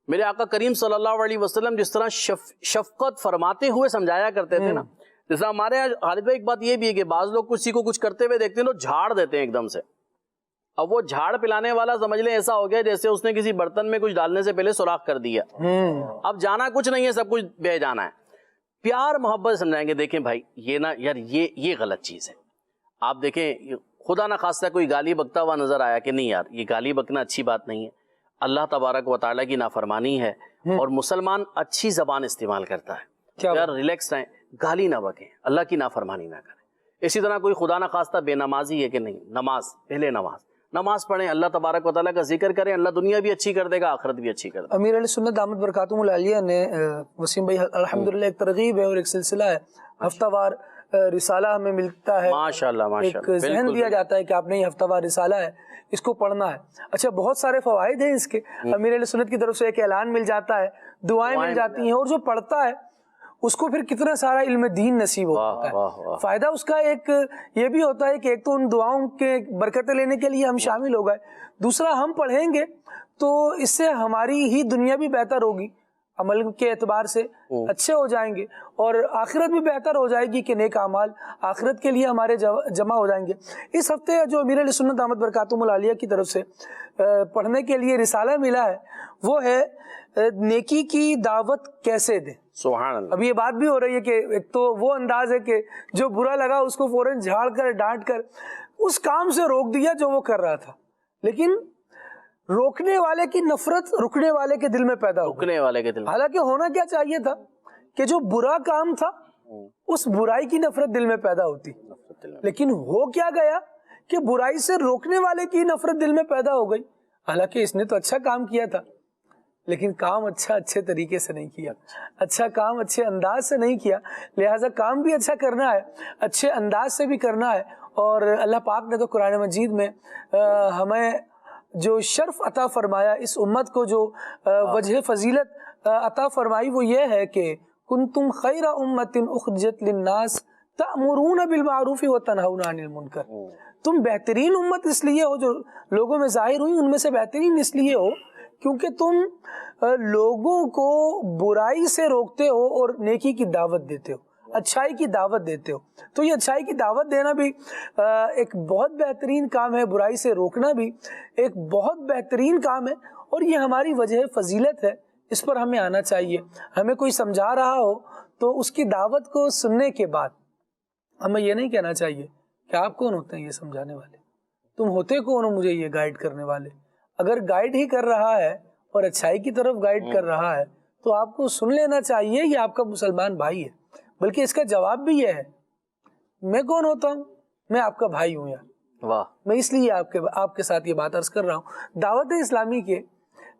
میرے آقا کریم صلی اللہ علیہ وسلم جس طرح شفقت فرماتے ہوئے سمجھایا کرتے تھے نا، جیسا ہمارے یہاں خالد بھائی ایک بات یہ بھی ہے کہ بعض لوگ کسی کو کچھ کرتے ہوئے دیکھتے ہیں تو جھاڑ دیتے ہیں ایک دم سے۔ اب وہ جھاڑ پلانے والا سمجھ لیں ایسا ہو گیا جیسے اس نے کسی برتن میں کچھ ڈالنے سے پہلے سوراخ کر دیا، اب جانا کچھ نہیں ہے، سب کچھ بہ جانا ہے۔ پیار محبت سمجھائیں گے، دیکھیں بھائی یہ نا یار یہ غلط چیز ہے۔ آپ دیکھیں خدا نہ خواستہ کوئی گالی بکتا ہوا نظر آیا کہ نہیں یار یہ گالی بکنا اچھی بات نہیں ہے، اللہ تبارک و تعالیٰ کی نافرمانی ہے، اور مسلمان اچھی زبان استعمال کرتا ہے، یار ریلیکس رہیں، گالی نہ بکیں، اللہ کی نافرمانی نہ کریں۔ اسی طرح کوئی خدا نہ خواستہ بے نمازی ہے کہ نہیں، نماز، پہلے نماز پڑھیں، اللہ تبارک و تعالیٰ کا ذکر کریں، اللہ دنیا بھی اچھی کر دے گا، آخرت بھی اچھی کر دے گا۔ امیر علیہ سنت دامت برکاتہم العالیہ نے وسیم بھائی الحمدللہ ایک ترغیب ہے اور ایک سلسلہ ہے، ہفتہ وار رسالہ ہمیں ملتا ہے، ماشاءاللہ ایک ذہن دیا جاتا ہے کہ آپ نے یہ ہفتہ وار رسالہ ہے، اس کو پڑھنا ہے۔ اچھا بہت سارے فوائد ہیں اس کے، امیر علیہ سنت کی طرف سے ایک اعلان مل جاتا ہے، دعائیں مل جاتی ہیں، اور جو پڑھتا ہے اس کو پھر کتنا سارا علم دین نصیب ہوتا ہے۔ فائدہ اس کا ایک یہ بھی ہوتا ہے کہ ایک تو ان دعاؤں کے برکتیں لینے کے لیے ہم شامل ہو گئے، دوسرا ہم پڑھیں گے تو اس سے ہماری ہی دنیا بھی بہتر ہوگی، عمل کے اعتبار سے اچھے ہو جائیں گے، اور آخرت بھی بہتر ہو جائے گی کہ نیک اعمال آخرت کے لیے ہمارے جمع ہو جائیں گے۔ اس ہفتے جو امیر علیہ سنت دامت برکاتہم العالیہ کی طرف سے پڑھنے کے لیے رسالہ ملا ہے وہ ہے نیکی کی دعوت کیسے دیں۔ سبحان اللہ۔ اب یہ بات بھی ہو رہی ہے کہ ایک تو وہ انداز ہے کہ جو برا لگا اس کو فوراً جھاڑ کر ڈانٹ کر اس کام سے روک دیا جو وہ کر رہا تھا، لیکن روکنے والے کی نفرت رکنے والے کے دل میں پیدا ہو گئی۔ رکنے والے کے دل میں، حالانکہ ہونا کیا چاہیے تھا کہ جو برا کام تھا اس برائی کی نفرت دل میں پیدا ہوتی، لیکن ہو کیا گیا کہ برائی سے روکنے والے کی نفرت دل میں پیدا ہو گئی۔ حالانکہ اس نے تو اچھا کام کیا تھا، لیکن کام اچھے طریقے سے نہیں کیا، اچھا کام اچھے انداز سے نہیں کیا، لہٰذا کام بھی اچھا کرنا ہے، اچھے انداز سے بھی کرنا ہے۔ اور اللہ پاک نے تو قرآن مجید میں ہمیں جو شرف عطا فرمایا، اس امت کو جو وجہ فضیلت عطا فرمائی، وہ یہ ہے کہ کنتم خیر امت اخرجت للناس تأمرون بالمعروف وتنہون عن المنکر، تم بہترین امت اس لیے ہو جو لوگوں میں ظاہر ہوئی، ان میں سے بہترین اس لیے ہو کیونکہ تم لوگوں کو برائی سے روکتے ہو اور نیکی کی دعوت دیتے ہو، اچھائی کی دعوت دیتے ہو۔ تو یہ اچھائی کی دعوت دینا بھی ایک بہت بہترین کام ہے، برائی سے روکنا بھی ایک بہت بہترین کام ہے، اور یہ ہماری وجہ فضیلت ہے، اس پر ہمیں آنا چاہیے۔ ہمیں کوئی سمجھا رہا ہو تو اس کی دعوت کو سننے کے بعد ہمیں یہ نہیں کہنا چاہیے کہ آپ کون ہوتے ہیں یہ سمجھانے والے، تم ہوتے کون ہو مجھے یہ گائیڈ کرنے والے۔ اگر گائیڈ ہی کر رہا ہے اور اچھائی کی طرف گائیڈ کر رہا ہے تو آپ کو سن لینا چاہیے، یہ آپ کا مسلمان بھائی ہے۔ بلکہ اس کا جواب بھی یہ ہے، میں کون ہوتا ہوں؟ میں آپ کا بھائی ہوں یار، واہ، میں اس لیے آپ کے ساتھ یہ بات عرض کر رہا ہوں۔ دعوت اسلامی کے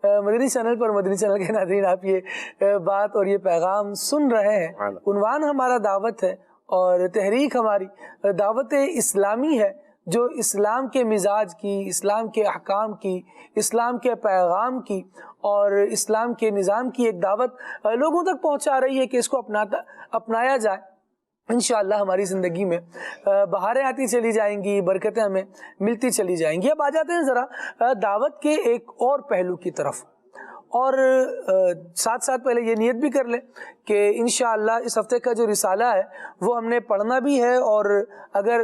مدنی چینل پر، مدنی چینل کے ناظرین، آپ یہ بات اور یہ پیغام سن رہے ہیں۔ عنوان ہمارا دعوت ہے اور تحریک ہماری دعوت اسلامی ہے، جو اسلام کے مزاج کی، اسلام کے احکام کی، اسلام کے پیغام کی اور اسلام کے نظام کی ایک دعوت لوگوں تک پہنچا رہی ہے کہ اس کو اپنایا جائے۔ انشاءاللہ ہماری زندگی میں بہاریں آتی چلی جائیں گی، برکتیں ہمیں ملتی چلی جائیں گی۔ اب آ جاتے ہیں ذرا دعوت کے ایک اور پہلو کی طرف، اور ساتھ ساتھ پہلے یہ نیت بھی کر لیں کہ انشاءاللہ اس ہفتے کا جو رسالہ ہے وہ ہم نے پڑھنا بھی ہے، اور اگر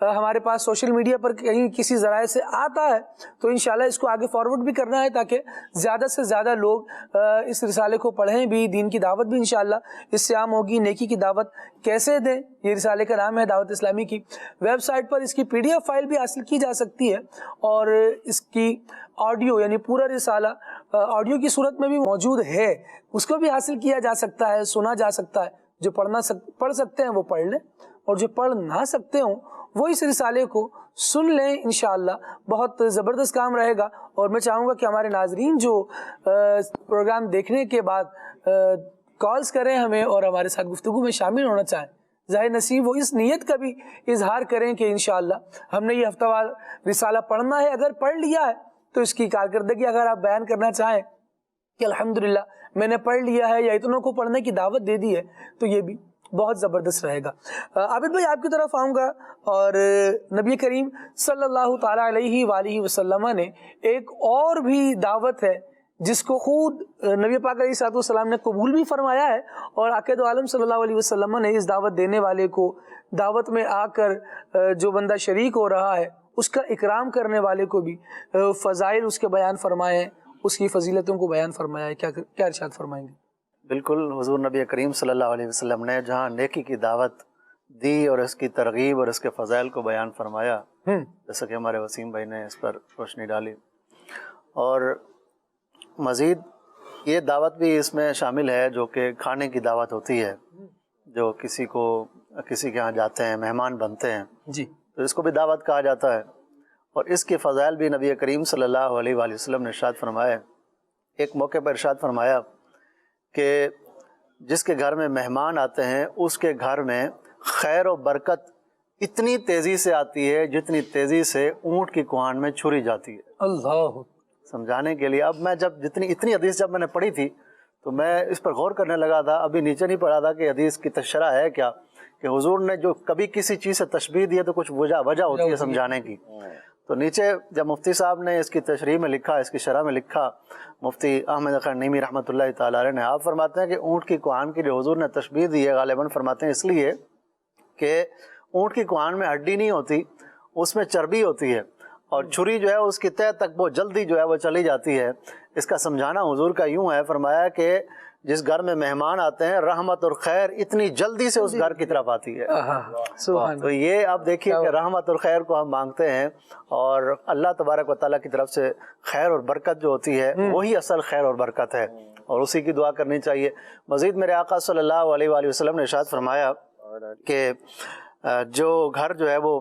ہمارے پاس سوشل میڈیا پر کہیں کسی ذرائع سے آتا ہے تو انشاءاللہ اس کو آگے فارورڈ بھی کرنا ہے تاکہ زیادہ سے زیادہ لوگ اس رسالے کو پڑھیں بھی، دین کی دعوت بھی انشاءاللہ اس سے عام ہوگی۔ نیکی کی دعوت کیسے دیں، یہ رسالے کا نام ہے دعوت اسلامی کی۔ ویب سائٹ پر اس کی PDF فائل بھی حاصل کی جا سکتی ہے، اور اس کی آڈیو یعنی پورا رسالہ آڈیو کی صورت میں بھی موجود ہے، اس کو بھی حاصل کیا جا سکتا ہے، سنا جا سکتا ہے۔ جو پڑھ سکتے ہیں وہ پڑھ لیں، اور جو پڑھ نہ سکتے ہوں وہ اس رسالے کو سن لیں۔ انشاءاللہ بہت زبردست کام رہے گا، اور میں چاہوں گا کہ ہمارے ناظرین جو پروگرام دیکھنے کے بعد کالز کریں ہمیں اور ہمارے ساتھ گفتگو میں شامل ہونا چاہیں، ظاہر نصیب وہ اس نیت کا بھی اظہار کریں کہ انشاءاللہ ہم نے یہ ہفتہ وار رسالہ پڑھنا ہے۔ اگر پڑھ لیا ہے تو اس کی کارکردگی اگر آپ بیان کرنا چاہیں کہ الحمدللہ میں نے پڑھ لیا ہے یا اتنوں کو پڑھنے کی دعوت دے دی ہے، تو یہ بھی بہت زبردست رہے گا۔ عابد بھائی آپ کی طرف آؤں گا، اور نبی کریم صلی اللہ تعالیٰ علیہ وآلہ وسلم نے ایک اور بھی دعوت ہے جس کو خود نبی پاک علیہ الصلوۃ والسلام نے قبول بھی فرمایا ہے، اور عقائد عالم صلی اللہ علیہ وسلم نے اس دعوت دینے والے کو، دعوت میں آ کر جو بندہ شریک ہو رہا ہے اس کا اکرام کرنے والے کو بھی فضائل اس کے بیان فرمائے ہیں، اس کی فضیلتوں کو بیان فرمایا ہے۔ کیا ارشاد فرمائیں گے؟ بالکل، حضور نبی کریم صلی اللہ علیہ وسلم نے جہاں نیکی کی دعوت دی اور اس کی ترغیب اور اس کے فضائل کو بیان فرمایا، جیسا کہ ہمارے وسیم بھائی نے اس پر روشنی ڈالی، اور مزید یہ دعوت بھی اس میں شامل ہے جو کہ کھانے کی دعوت ہوتی ہے، جو کسی کے ہاں جاتے ہیں، مہمان بنتے ہیں جی، تو اس کو بھی دعوت کہا جاتا ہے، اور اس کے فضائل بھی نبی کریم صلی اللہ علیہ وآلہ وسلم نے ارشاد فرمایا۔ ایک موقع پر ارشاد فرمایا کہ جس کے گھر میں مہمان آتے ہیں اس کے گھر میں خیر و برکت اتنی تیزی سے آتی ہے جتنی تیزی سے اونٹ کی کوہان میں چھری جاتی ہے۔ اللہ سمجھانے کے لیے اب میں جب اتنی حدیث جب میں نے پڑھی تھی تو میں اس پر غور کرنے لگا تھا، ابھی نیچے نہیں پڑھا تھا کہ حدیث کی شرح ہے کیا، کہ حضور نے جو کبھی کسی چیز سے تشبیہ دی ہے تو کچھ وجہ ہوتی ہے سمجھانے کی۔ تو نیچے جب مفتی صاحب نے اس کی تشریح میں لکھا، اس کی شرح میں لکھا، مفتی احمد اختر نیمی رحمۃ اللہ تعالیٰ علیہ نے، آپ فرماتے ہیں کہ اونٹ کی کوہان کی جو حضور نے تشبیہ دی ہے غالباً فرماتے ہیں اس لیے کہ اونٹ کی کوہان میں ہڈی نہیں ہوتی، اس میں چربی ہوتی ہے، اور چھری جو ہے اس کی تہ تک وہ جلدی جو ہے وہ چلی جاتی ہے۔ اس کا سمجھانا حضور کا یوں ہے، فرمایا کہ جس گھر میں مہمان آتے ہیں رحمت اور خیر اتنی جلدی سے اس گھر کی طرف آتی ہے. تو یہ آپ دیکھیے کہ رحمت اور خیر کو ہم مانگتے ہیں اور اللہ تبارک و تعالیٰ کی طرف سے خیر اور برکت جو ہوتی ہے وہی اصل خیر اور برکت ہے اور اسی کی دعا کرنی چاہیے. مزید میرے آقا صلی اللہ علیہ وآلہ وسلم نے ارشاد فرمایا کہ جو گھر جو ہے وہ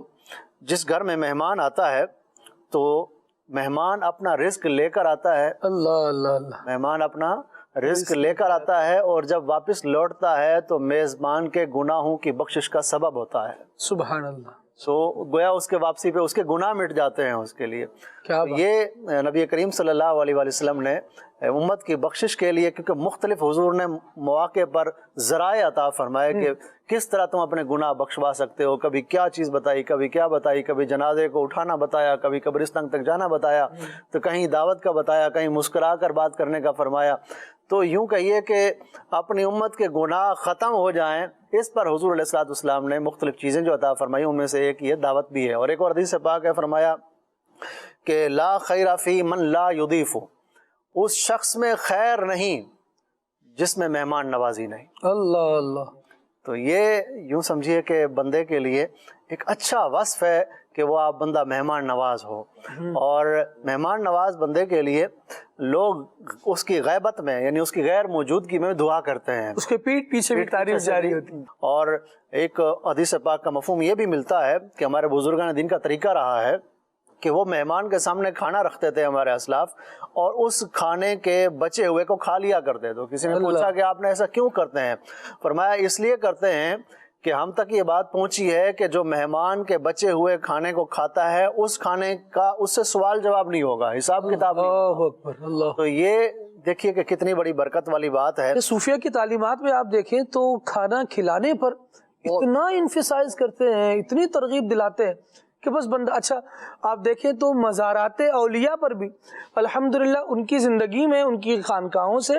جس گھر میں مہمان آتا ہے تو مہمان اپنا رزق لے کر آتا ہے. اللہ اللہ اللہ. مہمان اپنا رزق لے کر آتا ہے اور جب واپس لوٹتا ہے تو میزبان کے گناہوں کی بخشش کا سبب ہوتا ہے. سبحان اللہ. گویا اس کے واپسی پہ اس کے گناہ مٹ جاتے ہیں اس کے لیے. یہ نبی کریم صلی اللہ علیہ وآلہ وسلم نے امت کی بخشش کے لیے، کیونکہ مختلف حضور نے مواقع پر ذرائع عطا فرمائے کہ کس طرح تم اپنے گناہ بخشوا سکتے ہو. کبھی کیا چیز بتائی، کبھی کیا بتائی، کبھی جنازے کو اٹھانا بتایا، کبھی قبرستان تک جانا بتایا، تو کہیں دعوت کا بتایا، کہیں مسکرا کر بات کرنے کا فرمایا. تو یوں کہیے کہ اپنی امت کے گناہ ختم ہو جائیں، اس پر حضور علیہ الصلوۃ والسلام نے مختلف چیزیں جو عطا فرمائی ان میں سے ایک یہ دعوت بھی ہے. اور ایک اور حدیث پاک ہے، فرمایا کہ لا خیر فی من لا یضیف، اس شخص میں خیر نہیں جس میں مہمان نوازی نہیں. اللہ اللہ. تو یہ یوں سمجھیے کہ بندے کے لیے ایک اچھا وصف ہے کہ وہ آپ بندہ مہمان نواز ہو. اور مہمان نواز بندے کے لیے لوگ اس کی غیبت میں یعنی اس کی غیر موجودگی میں دعا کرتے ہیں، اس کے پیٹھ پیچھے بھی تعریف جاری ہوتی ہے. اور ایک حدیث پاک کا مفہوم یہ بھی ملتا ہے کہ ہمارے بزرگان دین کا طریقہ رہا ہے کہ وہ مہمان کے سامنے کھانا رکھتے تھے ہمارے اسلاف، اور اس کھانے کے بچے ہوئے کو کھا لیا کرتے. تو کسی نے پوچھا کہ آپ نے ایسا کیوں کرتے ہیں؟ فرمایا اس لیے کرتے ہیں کہ ہم تک یہ بات پہنچی ہے کہ جو مہمان کے بچے ہوئے کھانے کو کھاتا ہے اس کھانے کا اس سے سوال جواب نہیں ہوگا، حساب کتاب نہیں. تو یہ دیکھیے کہ کتنی بڑی برکت والی بات ہے. صوفیہ کی تعلیمات میں آپ دیکھیں تو کھانا کھلانے پر اتنا انفسائز کرتے ہیں، اتنی ترغیب دلاتے ہیں کہ بس بندہ. اچھا آپ دیکھیں تو مزارات اولیاء پر بھی الحمدللہ ان کی زندگی میں ان کی خانقاہوں سے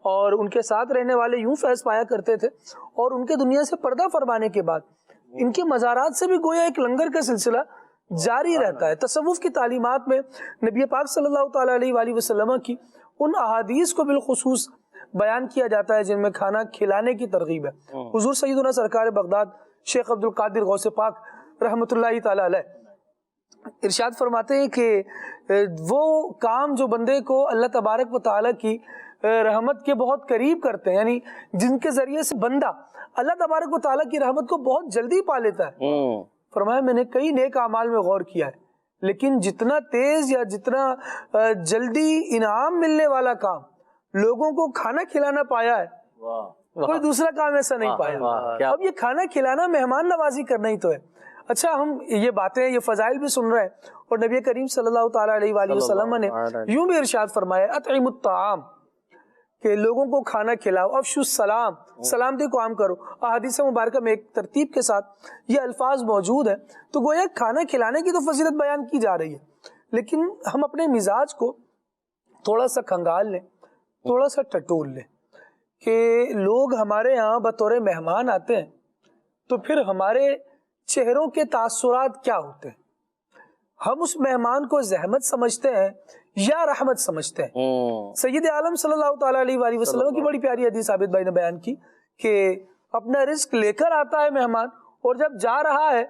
اور ان کے ساتھ رہنے والے یوں فیض پایا کرتے تھے، اور ان کے دنیا سے پردہ فرمانے کے بعد ان کے مزارات سے بھی گویا ایک لنگر کا سلسلہ جاری رہتا ہے. تصوف کی تعلیمات میں نبی پاک صلی اللہ تعالیٰ علیہ وآلہ وسلم کی ان احادیث کو بالخصوص بیان کیا جاتا ہے جن میں کھانا کھلانے کی ترغیب ہے. حضور سیدنا سرکار بغداد شیخ عبد القادر غوث پاک رحمۃ اللہ تعالیٰ علیہ ارشاد فرماتے ہیں کہ وہ کام جو بندے کو اللہ تبارک و تعالیٰ کی رحمت کے بہت قریب کرتے ہیں، یعنی جن کے ذریعے سے بندہ اللہ تبارک و تعالیٰ کی رحمت کو بہت جلدی پا لیتا ہے. فرمایا میں نے کئی نیک اعمال میں غور کیا ہے، لیکن جتنا تیز یا جتنا جلدی انعام ملنے والا کام لوگوں کو کھانا کھلانا پایا ہے کوئی دوسرا کام ایسا نہیں پایا. اب یہ کھانا کھلانا مہمان نوازی کرنا ہی تو ہے. اچھا ہم یہ باتیں یہ فضائل بھی سن رہے ہیں اور نبی کریم صلی اللہ تعالیٰ علیہ وآلہ وسلم نے یوں بھی ارشاد فرمایا اطعموا الطعام، کہ لوگوں کو کھانا کھلاؤ. افشوا السلام، سلامتی کو عام کرو. احادیث مبارکہ میں ایک ترتیب کے ساتھ یہ الفاظ موجود ہیں. تو گویا کھانا کھلانے کی تو فضیلت بیان کی جا رہی ہے، لیکن ہم اپنے مزاج کو تھوڑا سا کھنگال لیں، تھوڑا سا ٹٹول لیں کہ لوگ ہمارے یہاں بطور مہمان آتے ہیں تو پھر ہمارے چہروں کے تاثرات کیا ہوتے ہیں. ہم اس مہمان کو زحمت سمجھتے ہیں یا رحمت سمجھتے ہیں. سید عالم صلی اللہ تعالیٰ علیہ وآلہ وسلم کی بڑی پیاری حدیث عابد بھائی نے بیان کی کہ اپنا رزق لے کر آتا ہے مہمان اور جب جا رہا ہے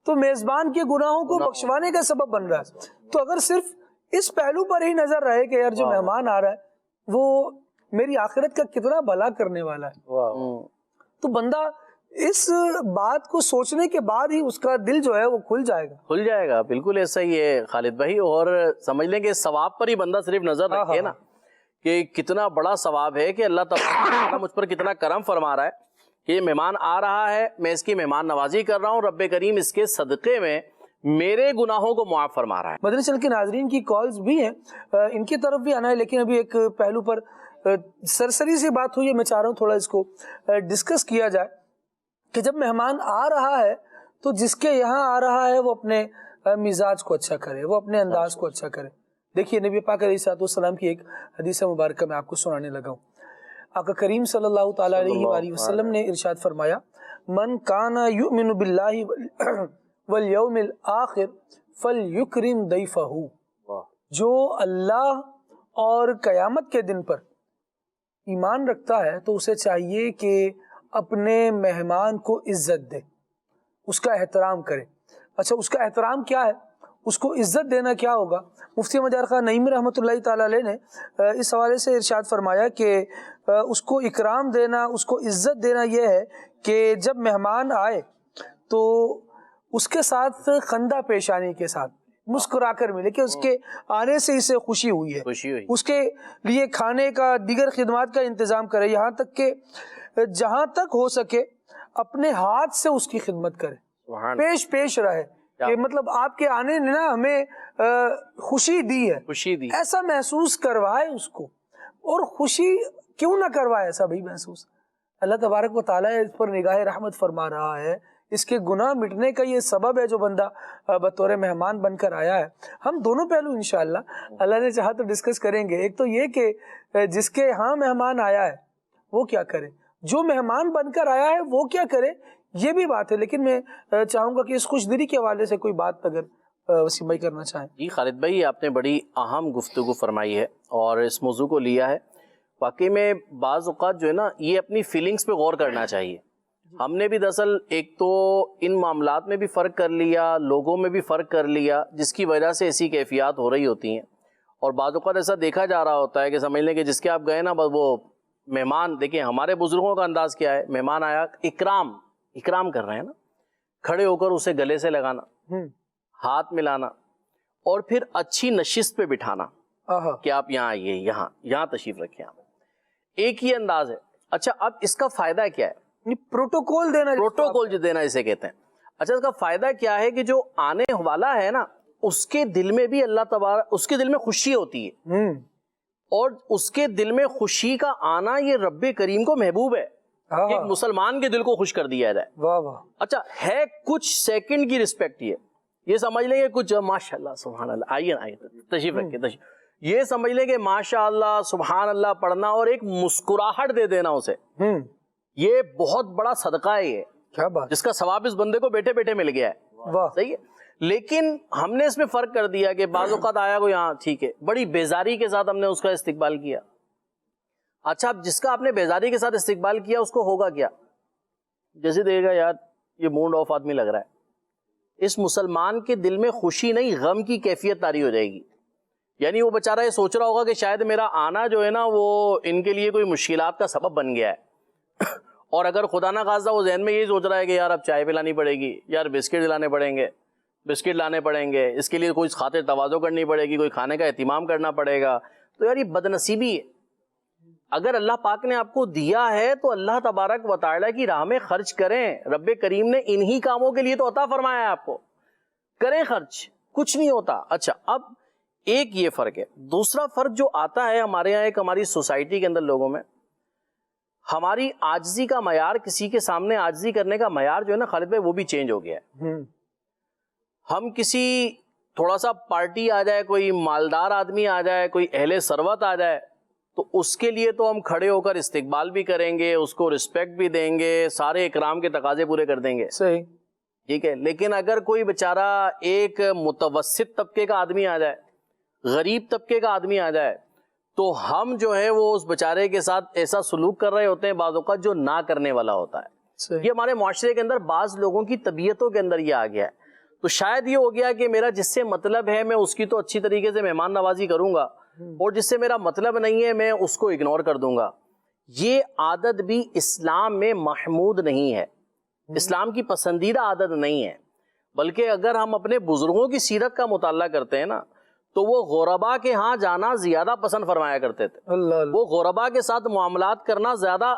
تو میزبان کے گناہوں کو بخشوانے کا سبب بن رہا ہے. تو اگر صرف اس پہلو پر ہی نظر رہے کہ یار جو مہمان آ رہا ہے وہ میری آخرت کا کتنا بھلا کرنے والا ہے، تو بندہ اس بات کو سوچنے کے بعد ہی اس کا دل جو ہے وہ کھل جائے گا. بالکل ایسا ہی ہے خالد بھائی. اور سمجھ لیں کہ ثواب پر ہی بندہ صرف نظر رکھے نا کہ کتنا بڑا ثواب ہے کہ اللہ تعالیٰ مجھ پر کتنا کرم فرما رہا ہے کہ یہ مہمان آ رہا ہے، میں اس کی مہمان نوازی کر رہا ہوں، رب کریم اس کے صدقے میں میرے گناہوں کو معاف فرما رہا ہے. مدنی چینل کے ناظرین کی کالز بھی ہیں، ان کی طرف بھی آنا ہے، لیکن ابھی ایک پہلو پر سرسری سی بات ہوئی ہے، میں چاہ رہا ہوں تھوڑا اس کو ڈسکس کیا جائے کہ جب مہمان آ رہا ہے تو جس کے یہاں آ رہا ہے وہ اپنے مزاج کو اچھا کرے، وہ اپنے انداز کو اچھا کرے. دیکھیے نبی پاک علیہ الصلوۃ والسلام کی ایک حدیث مبارکہ میں آپ کو سنانے لگا ہوں. آقا کریم صلی اللہ تعالیٰ علیہ وآلہ وسلم نے ارشاد فرمایا من کان یؤمن باللہ والیوم الآخر فلیکرم ضیفہ، جو اللہ اور قیامت کے دن پر ایمان رکھتا ہے تو اسے چاہیے کہ اپنے مہمان کو عزت دے، اس کا احترام کرے۔ اچھا اس کا احترام کیا ہے، اس کو عزت دینا کیا ہوگا؟ مفتی مجار خان نعیمی رحمۃ اللہ تعالی علیہ نے اس حوالے سے ارشاد فرمایا کہ اس کو اکرام دینا، اس کو عزت دینا یہ ہے کہ جب مہمان آئے تو اس کے ساتھ خندہ پیشانی کے ساتھ مسکرا کر ملے کہ اس کے آنے سے اسے خوشی ہوئی ہے، اس کے لیے کھانے کا دیگر خدمات کا انتظام کرے، یہاں تک کہ جہاں تک ہو سکے اپنے ہاتھ سے اس کی خدمت کرے، پیش رہے کہ مطلب آپ کے آنے نے نا ہمیں خوشی دی ہے، ایسا محسوس کروائے اس کو، اور خوشی کیوں نہ کروائے ایسا بھی محسوس۔ اللہ تبارک و تعالیٰ اس پر نگاہ رحمت فرما رہا ہے، اس کے گناہ مٹنے کا یہ سبب ہے جو بندہ بطور مہمان بن کر آیا ہے۔ ہم دونوں پہلو انشاءاللہ اللہ نے چاہا تو ڈسکس کریں گے۔ ایک تو یہ کہ جس کے ہاں مہمان آیا ہے وہ کیا کرے، جو مہمان بن کر آیا ہے وہ کیا کرے، یہ بھی بات ہے، لیکن میں چاہوں گا کہ اس خوش دلی کے حوالے سے کوئی بات اگر وسیم بھائی کرنا چاہیں۔ جی خالد بھائی، آپ نے بڑی اہم گفتگو فرمائی ہے اور اس موضوع کو لیا ہے۔ واقعی میں بعض اوقات جو ہے نا یہ اپنی فیلنگز پہ غور کرنا چاہیے۔ ہم نے بھی دراصل ایک تو ان معاملات میں بھی فرق کر لیا، لوگوں میں بھی فرق کر لیا، جس کی وجہ سے ایسی کیفیات ہو رہی ہوتی ہیں، اور بعض اوقات ایسا دیکھا جا رہا ہوتا ہے کہ سمجھ لیں کہ جس کے آپ گئے نا بس وہ مہمان، دیکھیں ہمارے بزرگوں کا انداز کیا ہے، مہمان آیا اکرام کر رہے ہیں نا، کھڑے ہو کر اسے گلے سے لگانا، ہاتھ ملانا، اور پھر اچھی نشست پہ بٹھانا کہ آپ یہاں آئیے، یہاں تشریف رکھیں آپ، ایک ہی انداز ہے۔ اچھا اب اس کا فائدہ کیا ہے؟ پروٹوکول جو دینا اسے کہتے ہیں۔ اچھا اس کا فائدہ کیا ہے کہ جو آنے والا ہے نا اس کے دل میں بھی اللہ تبارک، اس کے دل میں خوشی ہوتی ہے، اور اس کے دل میں خوشی کا آنا یہ رب کریم کو محبوب ہے کہ ایک مسلمان کے دل کو خوش کر دیا جائے۔ واہ واہ۔ اچھا ہے کچھ سیکنڈ کی رسپیکٹ، یہ سمجھ لیں گے کچھ ماشاءاللہ سبحان اللہ، آئیے تشریف رکھیں، یہ سمجھ لیں کہ ماشاء اللہ سبحان اللہ پڑھنا اور ایک مسکراہٹ دے دینا اسے، یہ بہت بڑا صدقہ ہے، یہ کیا بات، جس کا ثواب اس بندے کو بیٹھے بیٹھے مل گیا ہے۔ واہ، صحیح ہے، لیکن ہم نے اس میں فرق کر دیا کہ بعض اوقات آیا کو یہاں ٹھیک ہے، بڑی بیزاری کے ساتھ ہم نے اس کا استقبال کیا۔ اچھا اب جس کا آپ نے بیزاری کے ساتھ استقبال کیا اس کو ہوگا کیا؟ جیسے دیکھے گا یار یہ موڈ آف آدمی لگ رہا ہے، اس مسلمان کے دل میں خوشی نہیں غم کی کیفیت طاری ہو جائے گی۔ یعنی وہ بیچارہ یہ سوچ رہا ہوگا کہ شاید میرا آنا جو ہے نا وہ ان کے لیے کوئی مشکلات کا سبب بن گیا ہے، اور اگر خدا نہ خواستہ وہ ذہن میں یہی سوچ رہا ہے کہ یار اب چائے پلانی پڑے گی، یار بسکٹ دلانے پڑیں گے، بسکٹ لانے پڑیں گے، اس کے لیے کوئی خاطر تواضع کرنی پڑے گی، کوئی کھانے کا اہتمام کرنا پڑے گا، تو یار یہ بد نصیبی ہے۔ اگر اللہ پاک نے آپ کو دیا ہے تو اللہ تبارک و تعالیٰ کی راہ میں خرچ کریں، رب کریم نے انہی کاموں کے لیے تو عطا فرمایا ہے آپ کو، کریں خرچ، کچھ نہیں ہوتا۔ اچھا اب ایک یہ فرق ہے، دوسرا فرق جو آتا ہے ہمارے یہاں، ایک ہماری سوسائٹی کے اندر لوگوں میں ہماری عاجزی کا معیار، کسی کے سامنے عاجزی کرنے کا معیار جو ہے نا خالد بھائی وہ بھی چینج ہو گیا ہے۔ ہم کسی تھوڑا سا پارٹی آ جائے، کوئی مالدار آدمی آ جائے، کوئی اہل ثروت آ جائے، تو اس کے لیے تو ہم کھڑے ہو کر استقبال بھی کریں گے، اس کو رسپیکٹ بھی دیں گے، سارے اکرام کے تقاضے پورے کر دیں گے، صحیح، ٹھیک ہے۔ لیکن اگر کوئی بیچارہ ایک متوسط طبقے کا آدمی آ جائے، غریب طبقے کا آدمی آ جائے، تو ہم جو ہے وہ اس بیچارے کے ساتھ ایسا سلوک کر رہے ہوتے ہیں بعض اوقات جو نہ کرنے والا ہوتا ہے۔ یہ ہمارے معاشرے کے اندر بعض لوگوں کی طبیعتوں کے اندر یہ آ گیا ہے، تو شاید یہ ہو گیا کہ میرا جس سے مطلب ہے میں اس کی تو اچھی طریقے سے مہمان نوازی کروں گا، اور جس سے میرا مطلب نہیں ہے میں اس کو اگنور کر دوں گا۔ یہ عادت بھی اسلام میں محمود نہیں ہے، اسلام کی پسندیدہ عادت نہیں ہے، بلکہ اگر ہم اپنے بزرگوں کی سیرت کا مطالعہ کرتے ہیں نا تو وہ غربا کے ہاں جانا زیادہ پسند فرمایا کرتے تھے، وہ غربا کے ساتھ معاملات کرنا زیادہ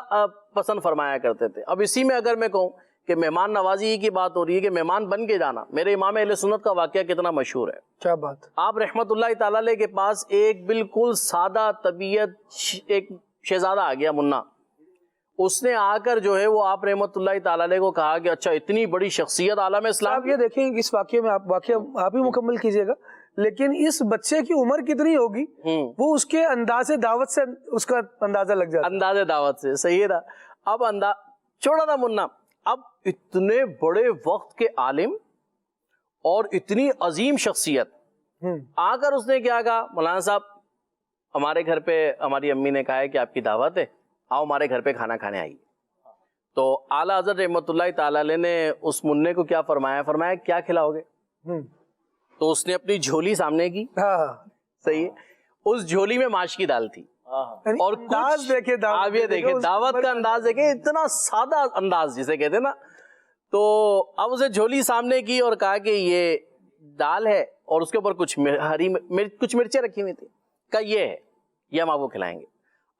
پسند فرمایا کرتے تھے۔ اب اسی میں اگر میں کہوں کہ مہمان نوازی کی بات ہو رہی ہے کہ مہمان بن کے جانا، میرے امام اہل سنت کا واقعہ کتنا مشہور ہے، کیا بات۔ آپ رحمت اللہ تعالی علیہ کے پاس ایک بالکل سادہ طبیعت ایک شہزادہ آ گیا، منا، اس نے آ کر جو ہے وہ آپ رحمت اللہ تعالی علیہ کو کہا کہ اچھا اتنی بڑی شخصیت عالم اسلام، آپ یہ دیکھیں اس واقعے میں، آپ ہی مکمل کیجئے گا، لیکن اس بچے کی عمر کتنی ہوگی وہ اس کے انداز دعوت سے اس کا اندازہ لگ جاتا ہے، انداز دعوت سے، صحیح ہے۔ اب چھوڑا تھا منا، اب اتنے بڑے وقت کے عالم اور اتنی عظیم شخصیت آ کر اس نے کیا کہا، مولانا صاحب ہمارے گھر پہ ہماری امی نے کہا ہے کہ آپ کی دعوت ہے، آؤ ہمارے گھر پہ کھانا کھانے آئیے. تو اعلیٰ حضرت رحمۃ اللہ تعالی علیہ نے اس منع کو کیا فرمایا, فرمایا کیا کھلاؤ گے؟ تو اس نے اپنی جھولی سامنے کی, صحیح ہے, اس جھولی میں ماش کی دال تھی, اور انداز دیکھیں, آپ یہ دیکھیں دعوت کا انداز دیکھیں, اتنا سادہ انداز جسے کہتے ہیں نا. تو اب اسے جھولی سامنے کی اور کہا کہ یہ دال ہے اور اس کے اوپر کچھ کچھ مرچیں رکھی ہوئی تھی, کہا یہ ہے, یہ ہم آپ کو کھلائیں گے.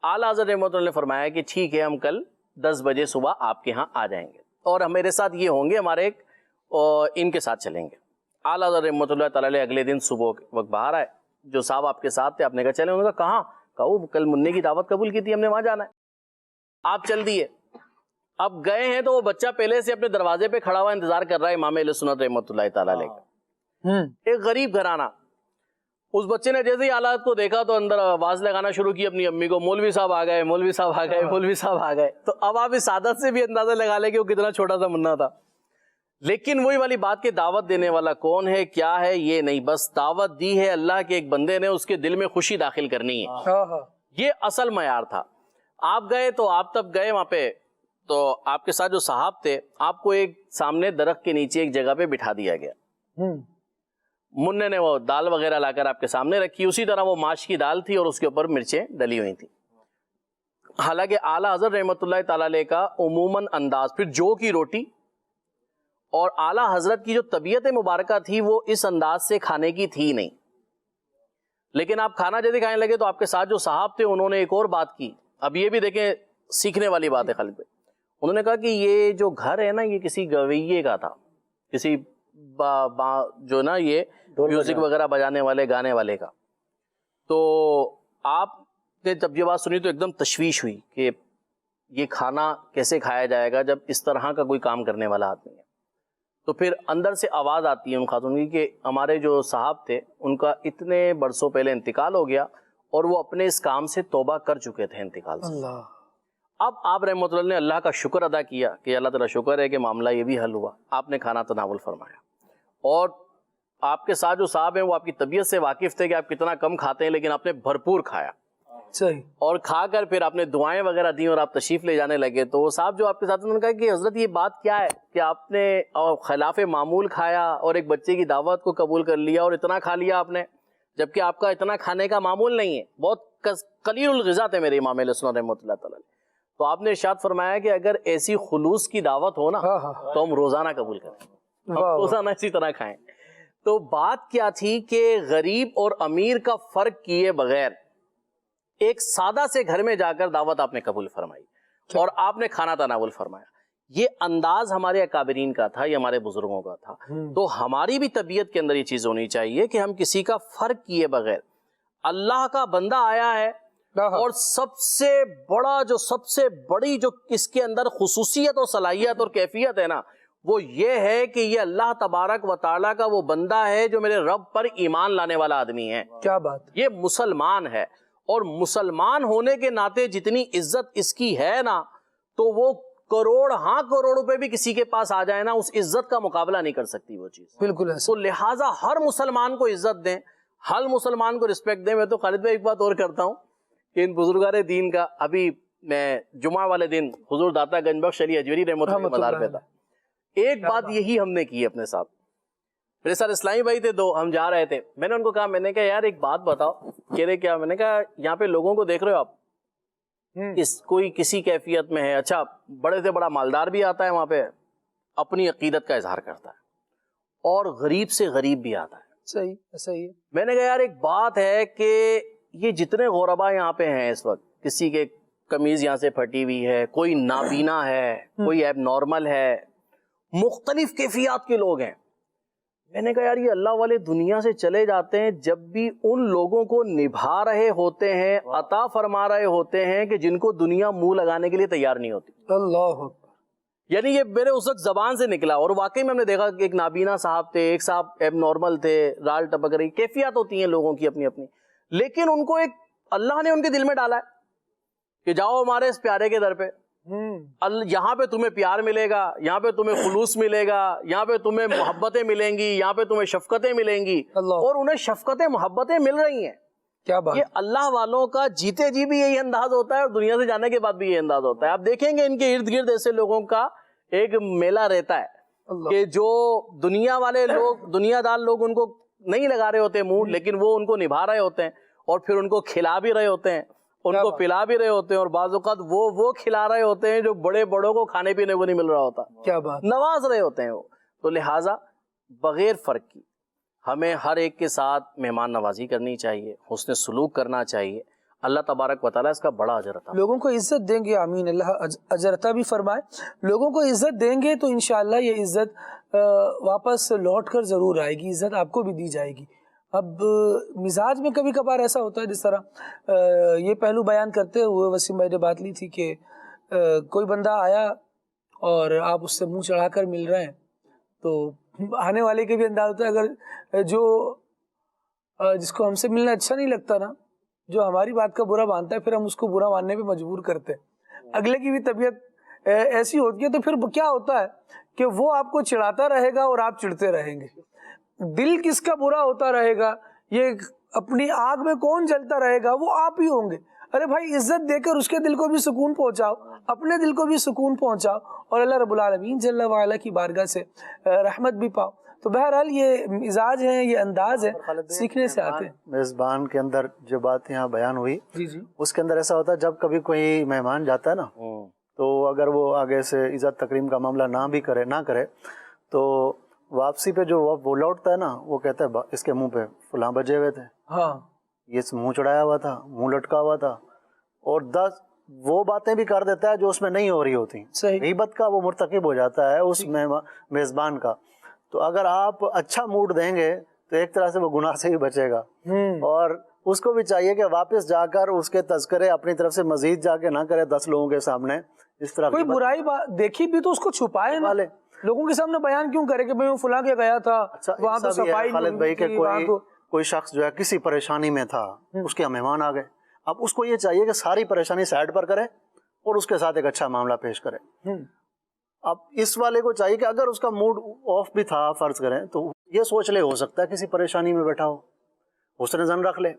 اعلیٰ حضرت رحمۃ اللہ نے فرمایا کہ ٹھیک ہے, ہم کل 10 بجے صبح آپ کے ہاں آ جائیں گے, اور میرے ساتھ یہ ہوں گے, ہمارے ایک ان کے ساتھ چلیں گے. اعلیٰ حضرت رحمۃ اللہ تعالی علیہ اگلے دن صبح وقت باہر آئے, جو صاحب آپ کے ساتھ تھے, آپ نے کہا چلیں, انہوں نے کہا کہاں؟ کہا وہ کل منع کی دعوت قبول کی تھی, ہم نے وہاں جانا ہے. آپ چل دیے. اب گئے ہیں تو وہ بچہ پہلے سے اپنے دروازے پہ کھڑا ہوا انتظار کر رہا ہے امام اہل سنت رحمۃ اللہ تعالی علیہ کا. ایک غریب گھرانہ. اس بچے نے جیسے ہی حالات کو دیکھا تو اندر آواز لگانا شروع کی اپنی امی کو, مولوی صاحب آ گئے, مولوی صاحب آ گئے, مولوی صاحب آ گئے. تو اب آپ اس عادت سے بھی اندازہ لگا لیں کہ وہ کتنا چھوٹا سا منا تھا. لیکن وہی والی بات کہ دعوت دینے والا کون ہے, کیا ہے, یہ نہیں, بس دعوت دی ہے اللہ کے ایک بندے نے, اس کے دل میں خوشی داخل کرنی ہے, یہ اصل معیار تھا. آپ گئے تو آپ تب گئے وہاں پہ, تو آپ کے ساتھ جو صاحب تھے, آپ کو ایک سامنے درخت کے نیچے ایک جگہ پہ بٹھا دیا گیا. منع نے وہ دال وغیرہ لا کر آپ کے سامنے رکھی, اسی طرح وہ ماش کی دال تھی اور اس کے اوپر مرچیں ڈلی ہوئی تھیں. حالانکہ اعلیٰ حضرت رحمۃ اللہ تعالی علیہ کا عموماً انداز, پھر جو کی روٹی, اور اعلیٰ حضرت کی جو طبیعت مبارکہ تھی وہ اس انداز سے کھانے کی تھی نہیں. لیکن آپ کھانا جیسے کھانے لگے تو آپ کے ساتھ جو صاحب تھے انہوں نے ایک اور بات کی. اب یہ بھی دیکھیں سیکھنے والی بات ہے خالد بھائی. انہوں نے کہا کہ یہ جو گھر ہے نا, یہ کسی گویے کا تھا, کسی جو نا یہ میوزک وغیرہ بجانے والے, گانے والے کا. تو آپ نے جب یہ بات سنی تو ایک دم تشویش ہوئی کہ یہ کھانا کیسے کھایا جائے گا جب اس طرح کا کوئی کام کرنے والا آدمی ہے. تو پھر اندر سے آواز آتی ہے ان خاتون کی کہ ہمارے جو صاحب تھے ان کا اتنے برسوں پہلے انتقال ہو گیا, اور وہ اپنے اس کام سے توبہ کر چکے تھے انتقال سے. اب آپ رحمۃ اللہ نے اللہ کا شکر ادا کیا کہ اللہ تعالیٰ شکر ہے کہ معاملہ یہ بھی حل ہوا, آپ نے کھانا تناول فرمایا. اور آپ کے ساتھ جو صاحب ہیں وہ آپ کی طبیعت سے واقف تھے کہ آپ کتنا کم کھاتے ہیں, لیکن آپ نے بھرپور کھایا, صحیح, اور کھا کر پھر آپ نے دعائیں وغیرہ دی اور آپ تشریف لے جانے لگے. تو وہ صاحب جو آپ کے ساتھ, انہوں نے کہا کہ حضرت یہ بات کیا ہے کہ آپ نے خلاف معمول کھایا اور ایک بچے کی دعوت کو قبول کر لیا, اور اتنا کھا لیا آپ نے, جبکہ آپ کا اتنا کھانے کا معمول نہیں ہے, بہت قلیل الغذا تھے میرے امام اہل سنت رحمۃ اللہ تعالی. تو آپ نے ارشاد فرمایا کہ اگر ایسی خلوص کی دعوت ہو نا تو ہم روزانہ قبول کریں, ہم روزانہ اسی طرح کھائیں. تو بات کیا تھی کہ غریب اور امیر کا فرق کیے بغیر ایک سادہ سے گھر میں جا کر دعوت آپ نے قبول فرمائی اور آپ نے کھانا تناول فرمایا. یہ انداز ہمارے اکابرین کا تھا, یہ ہمارے بزرگوں کا تھا. تو ہماری بھی طبیعت کے اندر یہ چیز ہونی چاہیے کہ ہم کسی کا فرق کیے بغیر, اللہ کا بندہ آیا ہے اور سب سے بڑا جو سب سے بڑی جو اس کے اندر خصوصیت اور صلاحیت اور کیفیت ہے نا, وہ یہ ہے کہ یہ اللہ تبارک و تعالیٰ کا وہ بندہ ہے جو میرے رب پر ایمان لانے والا آدمی ہے. کیا بات, یہ مسلمان ہے, اور مسلمان ہونے کے ناطے جتنی عزت اس کی ہے نا, تو وہ کروڑ روپے بھی کسی کے پاس آ جائے نا, اس عزت کا مقابلہ نہیں کر سکتی وہ چیز. بالکل ایسا. تو لہٰذا ہر مسلمان کو عزت دیں, ہر مسلمان کو رسپیکٹ دیں. میں تو خالد بھائی ایک بات اور کرتا ہوں کہ ان بزرگان دین کا, ابھی میں جمعہ والے دن حضور داتا گنج بخش علی اجویری رحمۃ اللہ مزار پہ تھا, ایک بات یہی ہم نے کی اپنے ساتھ. میرے ساتھ اسلامی بھائی تھے دو, ہم جا رہے تھے, میں نے ان کو کہا, میں نے کہا یار ایک بات بتاؤ. کہہ رہے کیا؟ میں نے کہا یہاں پہ لوگوں کو دیکھ رہے ہو آپ, کوئی کسی کیفیت میں ہے, اچھا بڑے سے بڑا مالدار بھی آتا ہے وہاں پہ, اپنی عقیدت کا اظہار کرتا ہے, اور غریب سے غریب بھی آتا ہے. صحیح, صحیح ہے. میں نے کہا یار ایک بات ہے کہ یہ جتنے غربا یہاں پہ ہیں اس وقت, کسی کے قمیض یہاں سے پھٹی ہوئی ہے, کوئی نابینا ہے, کوئی ایب نارمل ہے, مختلف کیفیات کے لوگ ہیں. میں نے کہا یار یہ اللہ والے دنیا سے چلے جاتے ہیں جب بھی ان لوگوں کو نبھا رہے ہوتے ہیں, عطا فرما رہے ہوتے ہیں کہ جن کو دنیا منہ لگانے کے لیے تیار نہیں ہوتی. اللہ, یعنی یہ میرے اس وقت زبان سے نکلا, اور واقعی میں ہم نے دیکھا کہ ایک نابینا صاحب تھے, ایک صاحب ایب نارمل تھے, رال ٹپک رہی, کیفیات ہوتی ہیں لوگوں کی اپنی اپنی, لیکن ان کو ایک اللہ نے ان کے دل میں ڈالا ہے کہ جاؤ ہمارے اس پیارے کے در پہ, یہاں پہ تمہیں پیار ملے گا, یہاں پہ تمہیں خلوص ملے گا, یہاں پہ تمہیں محبتیں ملیں گی, یہاں پہ تمہیں شفقتیں ملیں گی. اور انہیں شفقتیں محبتیں مل رہی ہیں, کیا بات. یہ اللہ والوں کا جیتے جی بھی یہی انداز ہوتا ہے اور دنیا سے جانے کے بعد بھی یہ انداز ہوتا ہے. آپ دیکھیں گے ان کے ارد گرد ایسے لوگوں کا ایک میلہ رہتا ہے کہ جو دنیا والے لوگ، دنیا دار لوگ ان کو نہیں لگا رہے ہوتے منہ، لیکن وہ ان کو نبھا رہے ہوتے ہیں اور پھر ان کو کھلا بھی رہے ہوتے ہیں، ان کو پلا بھی رہے ہوتے ہیں، اور بعض اوقات وہ کھلا رہے ہوتے ہیں جو بڑے بڑوں کو کھانے پینے کو نہیں مل رہا ہوتا. کیا بات. نواز رہے ہوتے ہیں وہ. تو لہٰذا بغیر فرق کی ہمیں ہر ایک کے ساتھ مہمان نوازی کرنی چاہیے، حسن سلوک کرنا چاہیے. اللہ تبارک و تعالیٰ اس کا بڑا اجر عطا. لوگوں کو عزت دیں گے، آمین، اللہ اجر عطا بھی فرمائے. لوگوں کو عزت دیں گے تو انشاءاللہ یہ عزت واپس لوٹ کر ضرور آئے گی، عزت آپ کو بھی دی جائے گی. اب مزاج میں کبھی کبھار ایسا ہوتا ہے، جس طرح یہ پہلو بیان کرتے ہوئے وسیم بھائی نے بات لی تھی کہ کوئی بندہ آیا اور آپ اس سے منہ چڑھا کر مل رہے ہیں، تو آنے والے کے بھی انداز ہوتا ہے، اگر جو جس کو ہم سے ملنا اچھا نہیں لگتا نا، جو ہماری بات کا برا مانتا ہے، پھر ہم اس کو برا ماننے پہ مجبور کرتے ہیں. اگلے کی بھی طبیعت ایسی ہوتی ہے، تو پھر کیا ہوتا ہے کہ وہ آپ کو چڑھاتا رہے گا اور آپ چڑھتے رہیں گے. دل کس کا برا ہوتا رہے گا، یہ اپنی آگ میں کون جلتا رہے گا، وہ آپ ہی ہوں گے. ارے بھائی عزت دے کر اس کے دل کو بھی سکون پہنچاؤ، اپنے دل کو بھی سکون پہنچاؤ، اور اللہ رب العالمین جل وعلا کی بارگاہ سے رحمت بھی پاؤ. تو بہرحال یہ مزاج ہیں، یہ انداز ہے، سیکھنے سے آتے ہیں. میزبان کے اندر جو بات یہاں بیان ہوئی، جی جی، اس کے اندر ایسا ہوتا ہے جب کبھی کوئی مہمان جاتا ہے نا، تو اگر وہ آگے سے عزت تکریم کا معاملہ نہ کرے تو واپسی پہ جو وہ لوٹتا ہے نا، وہ کہتا ہے اس کے منہ پہ فلاں بجے ہوئے تھے، ہاں یہ منہ چڑھایا ہوا تھا، منہ لٹکا ہوا تھا، اور 10 وہ باتیں بھی کر دیتا ہے جو اس میں نہیں ہو رہی ہوتی. غیبت کا وہ مرتکب ہو جاتا ہے اس میزبان کا. تو اگر آپ اچھا موڈ دیں گے تو ایک طرح سے وہ گناہ سے بھی بچے گا، اور اس کو بھی چاہیے کہ واپس جا کر اس کے تذکرے اپنی طرف سے مزید جا کے نہ کرے 10 لوگوں کے سامنے. اس طرح کوئی برائی دیکھی بھی تو اس کو چھپائے نا، لوگوں کے سامنے بیان کیوں کرے کہ میں فلاں کے گیا تھا وہاں تو صفائی خالد بھائی کہ کوئی شخص جو ہے کسی پریشانی میں تھا، اس کے مہمان آ گئے، اب اس کو یہ چاہیے کہ ساری پریشانی سائڈ پر کرے اور اس کے ساتھ ایک اچھا معاملہ پیش کرے. اب اس والے کو چاہیے کہ اگر اس کا موڈ آف بھی تھا فرض کریں، تو یہ سوچ لے ہو سکتا ہے کسی پریشانی میں بیٹھا ہو، حسن ظن رکھ لے.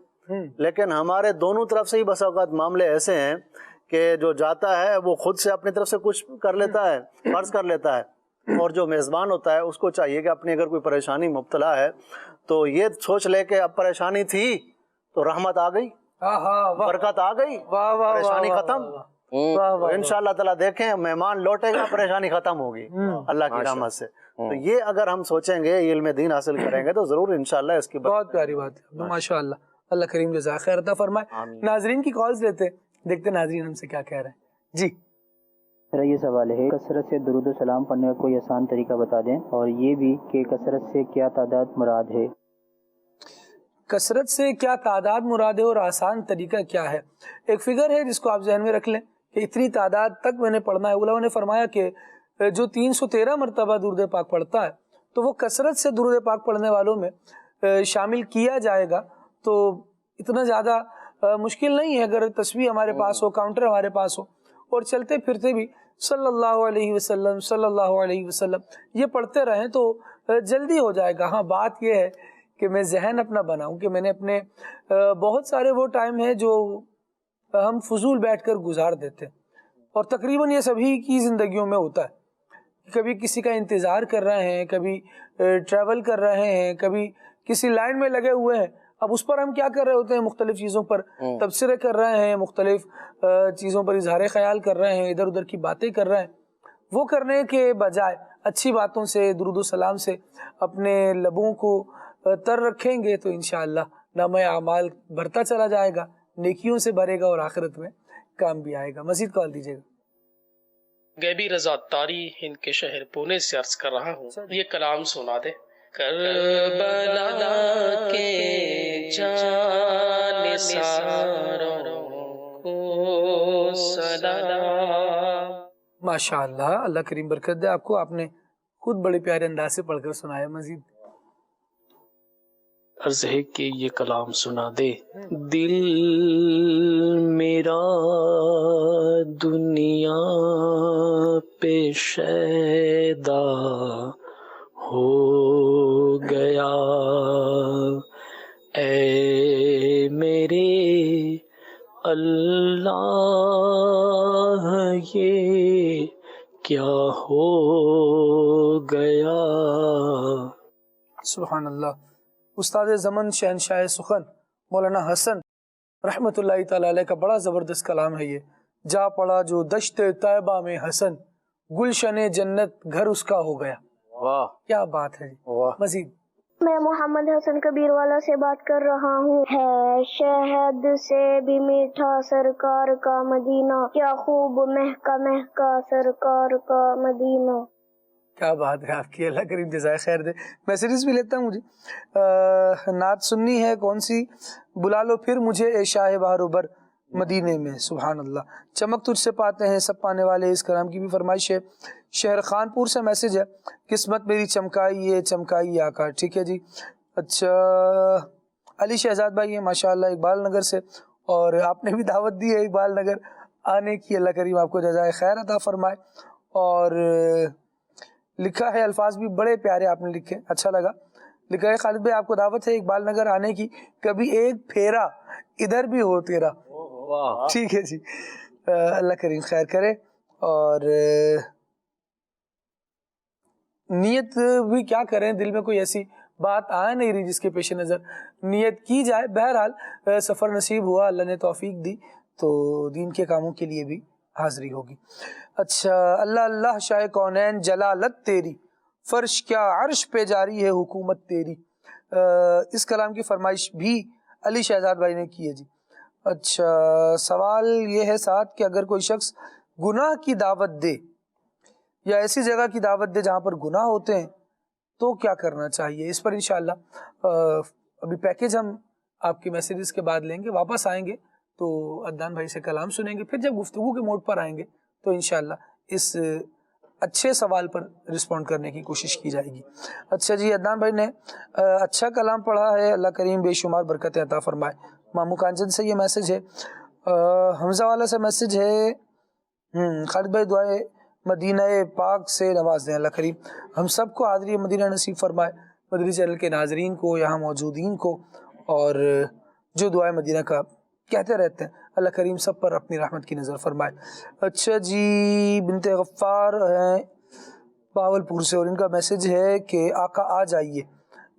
لیکن ہمارے دونوں طرف سے ہی بس اوقات معاملے ایسے ہیں کہ جو جاتا ہے وہ خود سے اپنی طرف سے کچھ کر لیتا ہے، فرض کر لیتا ہے، اور جو میزبان ہوتا ہے اس کو چاہیے کہ اپنی اگر کوئی پریشانی مبتلا ہے تو یہ سوچ لے کہ اب پریشانی تھی تو رحمت آ گئی، برکت آ گئی، پریشانی ختم. انشاءاللہ تعالیٰ دیکھیں مہمان لوٹے گا، پریشانی ختم ہوگی اللہ کی رحمت سے. تو یہ اگر ہم سوچیں گے، علم دین حاصل کریں گے تو ضرور انشاءاللہ اس کی بہت پیاری بات ہے. ماشاءاللہ، اللہ کریم جزاک خیر عطا فرمائے. ناظرین کی کالز لیتے، دیکھتے ناظرین ہم سے کیا کہہ رہے ہیں. جی میرا یہ سوال ہے، کثرت سے درود و سلام پڑھنے کا کوئی آسان طریقہ بتا دیں، اور یہ بھی کہ کثرت سے کیا تعداد مراد ہے. کثرت سے کیا تعداد مراد ہے اور آسان طریقہ کیا ہے؟ ایک فگر ہے جس کو آپ ذہن میں رکھ لیں کہ اتنی تعداد تک میں نے پڑھنا ہے. علماء نے فرمایا کہ جو 313 مرتبہ درود پاک پڑھتا ہے تو وہ کثرت سے درود پاک پڑھنے والوں میں شامل کیا جائے گا. تو اتنا زیادہ مشکل نہیں ہے اگر تسبیح ہمارے پاس ہو، کاؤنٹر ہمارے پاس ہو، اور چلتے پھرتے بھی صلی اللہ علیہ وسلم صلی اللہ علیہ وسلم یہ پڑھتے رہیں تو جلدی ہو جائے گا. ہاں بات یہ ہے کہ میں ذہن اپنا بناؤں کہ میں نے اپنے بہت سارے وہ ٹائم ہے جو ہم فضول بیٹھ کر گزار دیتے، اور تقریباً یہ سبھی کی زندگیوں میں ہوتا ہے. کبھی کسی کا انتظار کر رہے ہیں، کبھی ٹریول کر رہے ہیں، کبھی کسی لائن میں لگے ہوئے ہیں. اب اس پر ہم کیا کر رہے ہوتے ہیں؟ مختلف چیزوں پر تبصرے کر رہے ہیں، مختلف چیزوں پر اظہار خیال کر رہے ہیں، ادھر ادھر کی باتیں کر رہے ہیں. وہ کرنے کے بجائے اچھی باتوں سے، درود و سلام سے اپنے لبوں کو تر رکھیں گے تو انشاءاللہ نامہ اعمال بڑھتا چلا جائے گا، نیکیوں سے بھرے گا اور آخرت میں کام بھی آئے گا. مزید کال دیجیے گا. غیبی رضا تاری ہند کے شہر پونے سے عرض کر رہا ہوں، یہ کلام سنا دے. کربلا کے جان ساروں کو سلام. ماشاءاللہ، اللہ کریم برکت دے آپ کو. آپ نے خود بڑے پیارے انداز سے پڑھ کر سنایا. مزید عرض ہے کہ یہ کلام سنا دے. دل میرا دنیا پہ شیدا ہو گیا، اے میرے یہ کیا ہو گیا. سبحان اللہ. استاد زمن شہنشاہ سخن مولانا حسن رحمۃ اللہ تعالی علیہ کا بڑا زبردست کلام ہے یہ. جا پڑا جو دشت طیبہ میں حسن، گلشن جنت گھر اس کا ہو گیا. واہ کیا بات ہے جی. مزید میں محمد حسن کبیر والا سے بات کر رہا ہوں. ہے شہد سے بھی میٹھا سرکار کا مدینہ، کیا خوب مہکا مہکا سرکار کا مدینہ. کیا بات ہے آپ کی، اللہ کریم جزائے خیر دے. میسیجز بھی لیتا ہوں مجھے. نعت سننی ہے کون سی؟ بلا لو پھر مجھے اے شاہ بہر و بر مدینے میں. سبحان اللہ. چمک تجھ سے پاتے ہیں سب پانے والے، اس کلام کی بھی فرمائش ہے. شہر خانپور سے میسج ہے، قسمت میری چمکائی ہے چمکائی آقا. ٹھیک ہے جی. اچھا علی شہزاد بھائی ہیں ماشاءاللہ اقبال نگر سے، اور آپ نے بھی دعوت دی ہے اقبال نگر آنے کی. اللہ کریم آپ کو جزائے خیر عطا فرمائے. اور لکھا ہے، الفاظ بھی بڑے پیارے آپ نے لکھے، اچھا لگا. لکھا ہے خالد بھائی آپ کو دعوت ہے اقبال نگر آنے کی، کبھی ایک پھیرا ادھر بھی ہو تیرا. ٹھیک ہے جی. اللہ کریم خیر کرے. اور نیت بھی کیا کریں، دل میں کوئی ایسی بات آ نہیں رہی جس کے پیش نظر نیت کی جائے. بہرحال سفر نصیب ہوا، اللہ نے توفیق دی تو دین کے کاموں کے لیے بھی حاضری ہوگی. اچھا اللہ اللہ شاہ کونین جلالت تیری، فرش کیا عرش پہ جاری ہے حکومت تیری. اس کلام کی فرمائش بھی علی شہزاد بھائی نے کی ہے جی. اچھا سوال یہ ہے ساتھ کہ اگر کوئی شخص گناہ کی دعوت دے یا ایسی جگہ کی دعوت دے جہاں پر گناہ ہوتے ہیں تو کیا کرنا چاہیے؟ اس پر انشاءاللہ ابھی پیکیج ہم آپ کے میسیجز کے بعد لیں گے. واپس آئیں گے تو عدنان بھائی سے کلام سنیں گے. پھر جب گفتگو کے موڈ پر آئیں گے تو انشاءاللہ اس اچھے سوال پر رسپونڈ کرنے کی کوشش کی جائے گی. اچھا جی عدنان بھائی نے اچھا کلام پڑھا ہے، اللہ کریم بے شمار برکتیں عطا فرمائے. مامو کانچن سے یہ میسج ہے. حمزہ والا سے میسج ہے، خالد بھائی دعائے مدینہ پاک سے نواز دیں. اللہ کریم ہم سب کو حاضری مدینہ نصیب فرمائے، مدنی چینل کے ناظرین کو، یہاں موجودین کو، اور جو دعائے مدینہ کا کہتے رہتے ہیں اللہ کریم سب پر اپنی رحمت کی نظر فرمائے. اچھا جی بنت غفار ہیں باولپور سے، اور ان کا میسج ہے کہ آقا آ جائیے،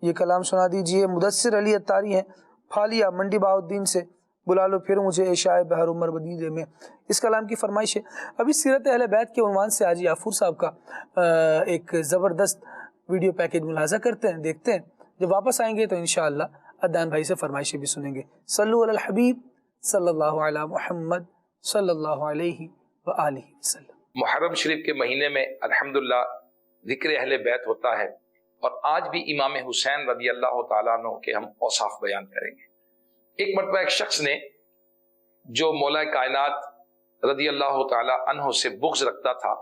یہ کلام سنا دیجئے. مدثر علی اتاری ہیں پھالیا منڈی بہاؤالدین سے، بلا لو پھر مجھے عشاء بحر عمر مدینے میں. اس کلام کی فرمائش ہے. ابھی سیرت اہل بیت کے عنوان سے حاجی غفور صاحب کا ایک زبردست ویڈیو پیکیج ملاحظہ کرتے ہیں، دیکھتے ہیں. جب واپس آئیں گے تو انشاءاللہ عدنان بھائی سے فرمائشیں بھی سنیں گے. صلو علی الحبیب صلی اللہ علی محمد صلی اللہ علیہ وآلہ وسلم. محرم شریف کے مہینے میں الحمدللہ ذکر اہل بیت ہوتا ہے، اور آج بھی امام حسین رضی اللہ تعالیٰ عنہ کے ہم اوصاف بیان کریں گے. ایک مرتبہ ایک شخص نے جو مولا کائنات رضی اللہ تعالیٰ عنہ سے بغض رکھتا تھا،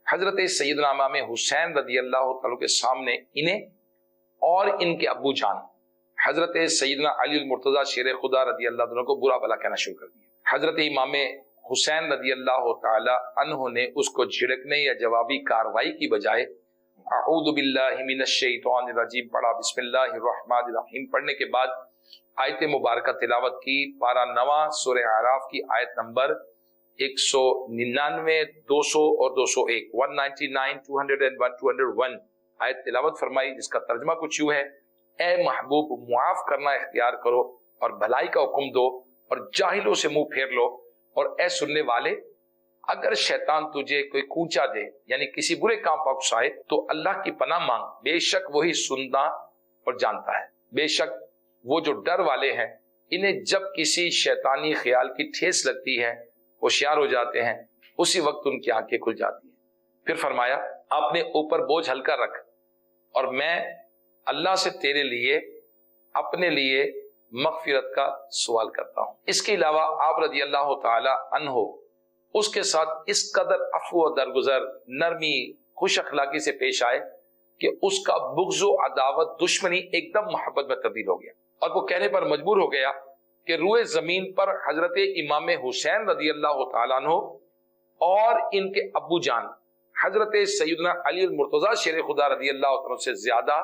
حضرت سیدنا امام حسین رضی اللہ تعالیٰ کے سامنے انہیں اور ان کے ابو جان حضرت سیدنا علی المرتضیٰ شیر خدا رضی اللہ عنہ کو برا بھلا کہنا شروع کر دیا. حضرت امام حسین رضی اللہ تعالی عنہ نے اس کو جھڑکنے یا جوابی کاروائی کی بجائے اعوذ باللہ من الشیطان الرجیم پڑھا. بسم اللہ الرحمن الرحیم پڑھنے کے بعد آیت مبارکہ تلاوت کی. پارہ 9 سورہ اعراف کی آیت نمبر 199 200 اور 201 199 201 201 آیت تلاوت فرمائی، جس کا ترجمہ کچھ یوں ہے: اے محبوب معاف کرنا اختیار کرو اور بھلائی کا حکم دو اور جاہلوں سے منہ پھیر لو، اور اے سننے والے اگر شیطان تجھے کوئی کوچا دے یعنی کسی برے کام پر اکسائے تو اللہ کی پناہ مانگ، بے شک وہی سنتا اور جانتا ہے. بے شک وہ جو ڈر والے ہیں انہیں جب کسی شیطانی خیال کی ٹھیس لگتی ہے ہوشیار ہو جاتے ہیں، اسی وقت ان کی آنکھیں کھل جاتی ہیں. پھر فرمایا اپنے اوپر بوجھ ہلکا رکھ اور میں اللہ سے تیرے لیے اپنے لیے مغفرت کا سوال کرتا ہوں. اس کے علاوہ آپ رضی اللہ تعالی عنہ اس کے ساتھ اس قدر عفو و درگزر، نرمی، خوش اخلاقی سے پیش آئے کہ اس کا بغض و عداوت، دشمنی ایک دم محبت میں تبدیل ہو گیا، اور وہ کہنے پر مجبور ہو گیا کہ روئے زمین پر حضرت امام حسین رضی اللہ تعالیٰ عنہ اور ان کے ابو جان حضرت سیدنا علی المرتضیٰ شیر خدا رضی اللہ عنہ سے زیادہ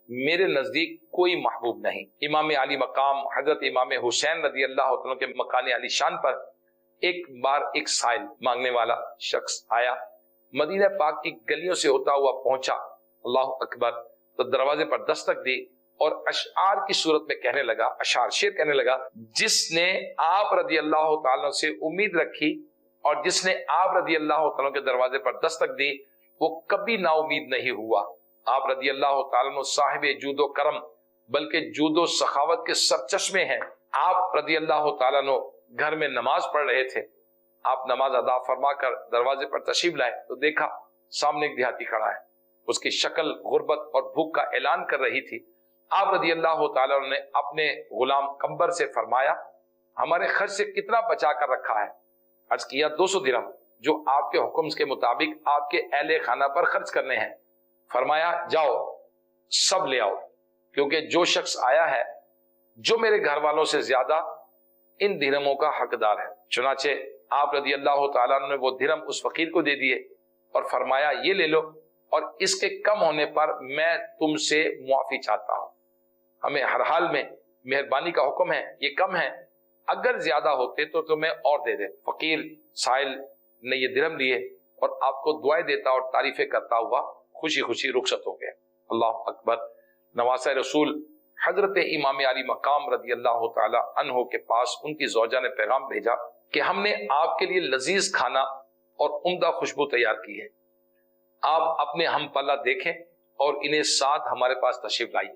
میرے نزدیک کوئی محبوب نہیں. امام علی مقام حضرت امام حسین رضی اللہ عنہ کے مکان علی شان پر ایک بار ایک سائل مانگنے والا شخص آیا، مدینہ پاک کی گلیوں سے ہوتا ہوا پہنچا، اللہ اکبر، تو دروازے پر دستک دی اور اشعار کی صورت میں کہنے لگا، اشعار شعر کہنے لگا، جس نے آپ رضی اللہ تعالیٰ سے امید رکھی اور جس نے آپ رضی اللہ تعالیٰ کے دروازے پر دستک دی وہ کبھی نا امید نہیں ہوا۔ آپ رضی اللہ تعالیٰ صاحب جود و کرم بلکہ جود و سخاوت کے سرچشمے ہیں۔ آپ رضی اللہ تعالیٰ گھر میں نماز پڑھ رہے تھے، آپ نماز ادا فرما کر دروازے پر تشریف لائے تو دیکھا سامنے ایک دیہاتی کھڑا ہے، اس کی شکل غربت اور بھوک کا اعلان کر رہی تھی۔ آپ رضی اللہ تعالیٰ نے اپنے غلام قمبر سے فرمایا، ہمارے خرچ سے کتنا بچا کر رکھا ہے؟ عرض کیا 200 درہم، جو آپ کے حکم کے مطابق آپ کے اہل خانہ پر خرچ کرنے ہیں۔ فرمایا جاؤ سب لے آؤ، کیونکہ جو شخص آیا ہے جو میرے گھر والوں سے زیادہ ان درہموں کا حقدار ہے۔ چنانچہ آپ رضی اللہ تعالیٰ نے وہ درہم اس فقیر کو دے دیے اور فرمایا یہ لے لو، اور اس کے کم ہونے پر میں تم سے معافی چاہتا ہوں۔ ہمیں ہر حال میں مہربانی کا حکم ہے، یہ کم ہے، اگر زیادہ ہوتے تو تمہیں اور دے دے۔ فقیر سائل نے یہ درہم لیے اور آپ کو دعائیں دیتا اور تعریفیں کرتا ہوا خوشی خوشی رخصت ہو گیا۔ اللہ اکبر۔ نواسہ رسول حضرت امام علی مقام رضی اللہ تعالی عنہ کے پاس ان کی زوجہ نے پیغام بھیجا کہ ہم نے آپ کے لیے لذیذ کھانا اور عمدہ خوشبو تیار کی ہے، آپ اپنے ہم پلہ دیکھیں اور انہیں ساتھ ہمارے پاس تشریف لائیے۔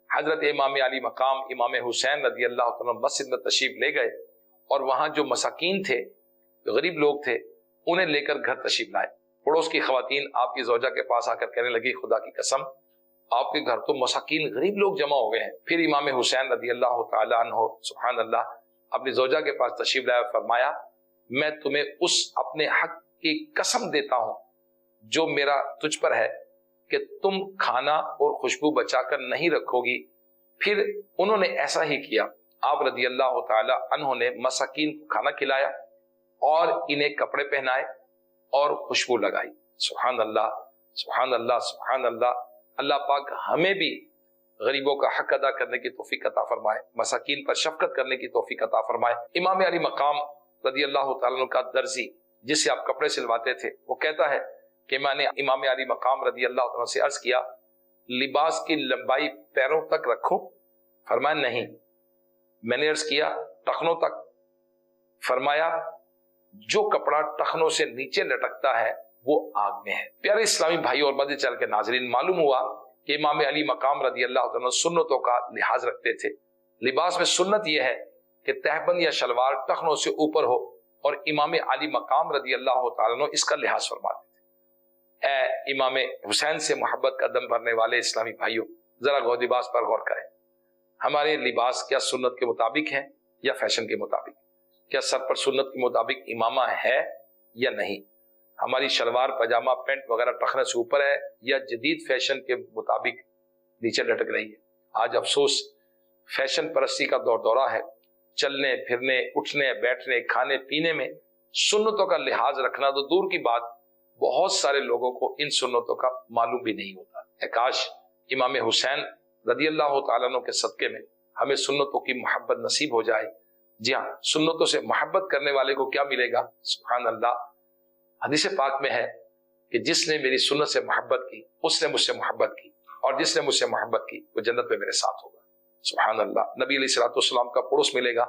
حضرت امام علی مقام امام حسین رضی اللہ تعالیٰ مسجد میں تشریف لے گئے اور وہاں جو مساکین تھے، جو غریب لوگ تھے، انہیں لے کر گھر تشریف لائے۔ پڑوس کی خواتین آپ کی زوجہ کے پاس آ کر کہنے لگی خدا کی قسم آپ کے گھر تو مساکین غریب لوگ جمع ہو گئے ہیں۔ پھر امام حسین رضی اللہ تعالی عنہ سبحان اللہ اپنی زوجہ کے پاس تشریف لائے اور فرمایا میں تمہیں اس اپنے حق کی قسم دیتا ہوں جو میرا تجھ پر ہے کہ تم کھانا اور خوشبو بچا کر نہیں رکھو گی۔ پھر انہوں نے ایسا ہی کیا۔ آپ رضی اللہ تعالی عنہ نے مساکین کو کھانا کھلایا اور انہیں کپڑے پہنائے اور خوشبو لگائی۔ سبحان اللہ سبحان اللہ سبحان اللہ۔ اللہ پاک ہمیں بھی غریبوں کا حق ادا کرنے کی توفیق عطا فرمائے، مساکین پر شفقت کرنے کی توفیق عطا فرمائے۔ امام علی مقام رضی اللہ تعالیٰ کا درزی جس سے آپ کپڑے سلواتے تھے وہ کہتا ہے کہ میں نے امام علی مقام رضی اللہ تعالیٰ سے عرض کیا لباس کی لمبائی پیروں تک رکھوں؟ فرمایا نہیں۔ میں نے عرض کیا ٹخنوں تک؟ فرمایا جو کپڑا ٹخنوں سے نیچے لٹکتا ہے وہ آگ میں ہے۔ پیارے اسلامی بھائی اور مدنی چینل کے ناظرین، معلوم ہوا کہ امام علی مقام رضی اللہ تعالیٰ سنتوں کا لحاظ رکھتے تھے۔ لباس میں سنت یہ ہے کہ تہبند یا شلوار ٹخنوں سے اوپر ہو، اور امام علی مقام رضی اللہ تعالیٰ اس کا لحاظ فرماتے تھے۔ اے امام حسین سے محبت کا دم بھرنے والے اسلامی بھائیوں، ذرا غور لباس پر غور کریں۔ ہمارے لباس کیا سنت کے مطابق ہیں یا فیشن کے مطابق؟ کیا سر پر سنت کے مطابق امامہ ہے یا نہیں؟ ہماری شلوار پاجامہ پینٹ وغیرہ ٹخنے سے اوپر ہے یا جدید فیشن کے مطابق نیچے لٹک رہی ہے؟ آج افسوس فیشن پرستی کا دور دورہ ہے۔ چلنے پھرنے اٹھنے بیٹھنے کھانے پینے میں سنتوں کا لحاظ رکھنا تو دور کی بات، بہت سارے لوگوں کو ان سنتوں کا معلوم بھی نہیں ہوتا۔ اے کاش امام حسین رضی اللہ تعالیٰ عنہ کے صدقے میں ہمیں سنتوں کی محبت نصیب ہو جائے۔ جی ہاں، سنتوں سے محبت کرنے والے کو کیا ملے گا؟ سبحان اللہ۔ حدیث پاک میں ہے کہ جس نے میری سنت سے محبت کی اس نے مجھ سے محبت کی، اور جس نے مجھ سے محبت کی وہ جنت میں میرے ساتھ ہوگا۔ سبحان اللہ۔ نبی علیہ الصلوۃ والسلام کا پڑوس ملے گا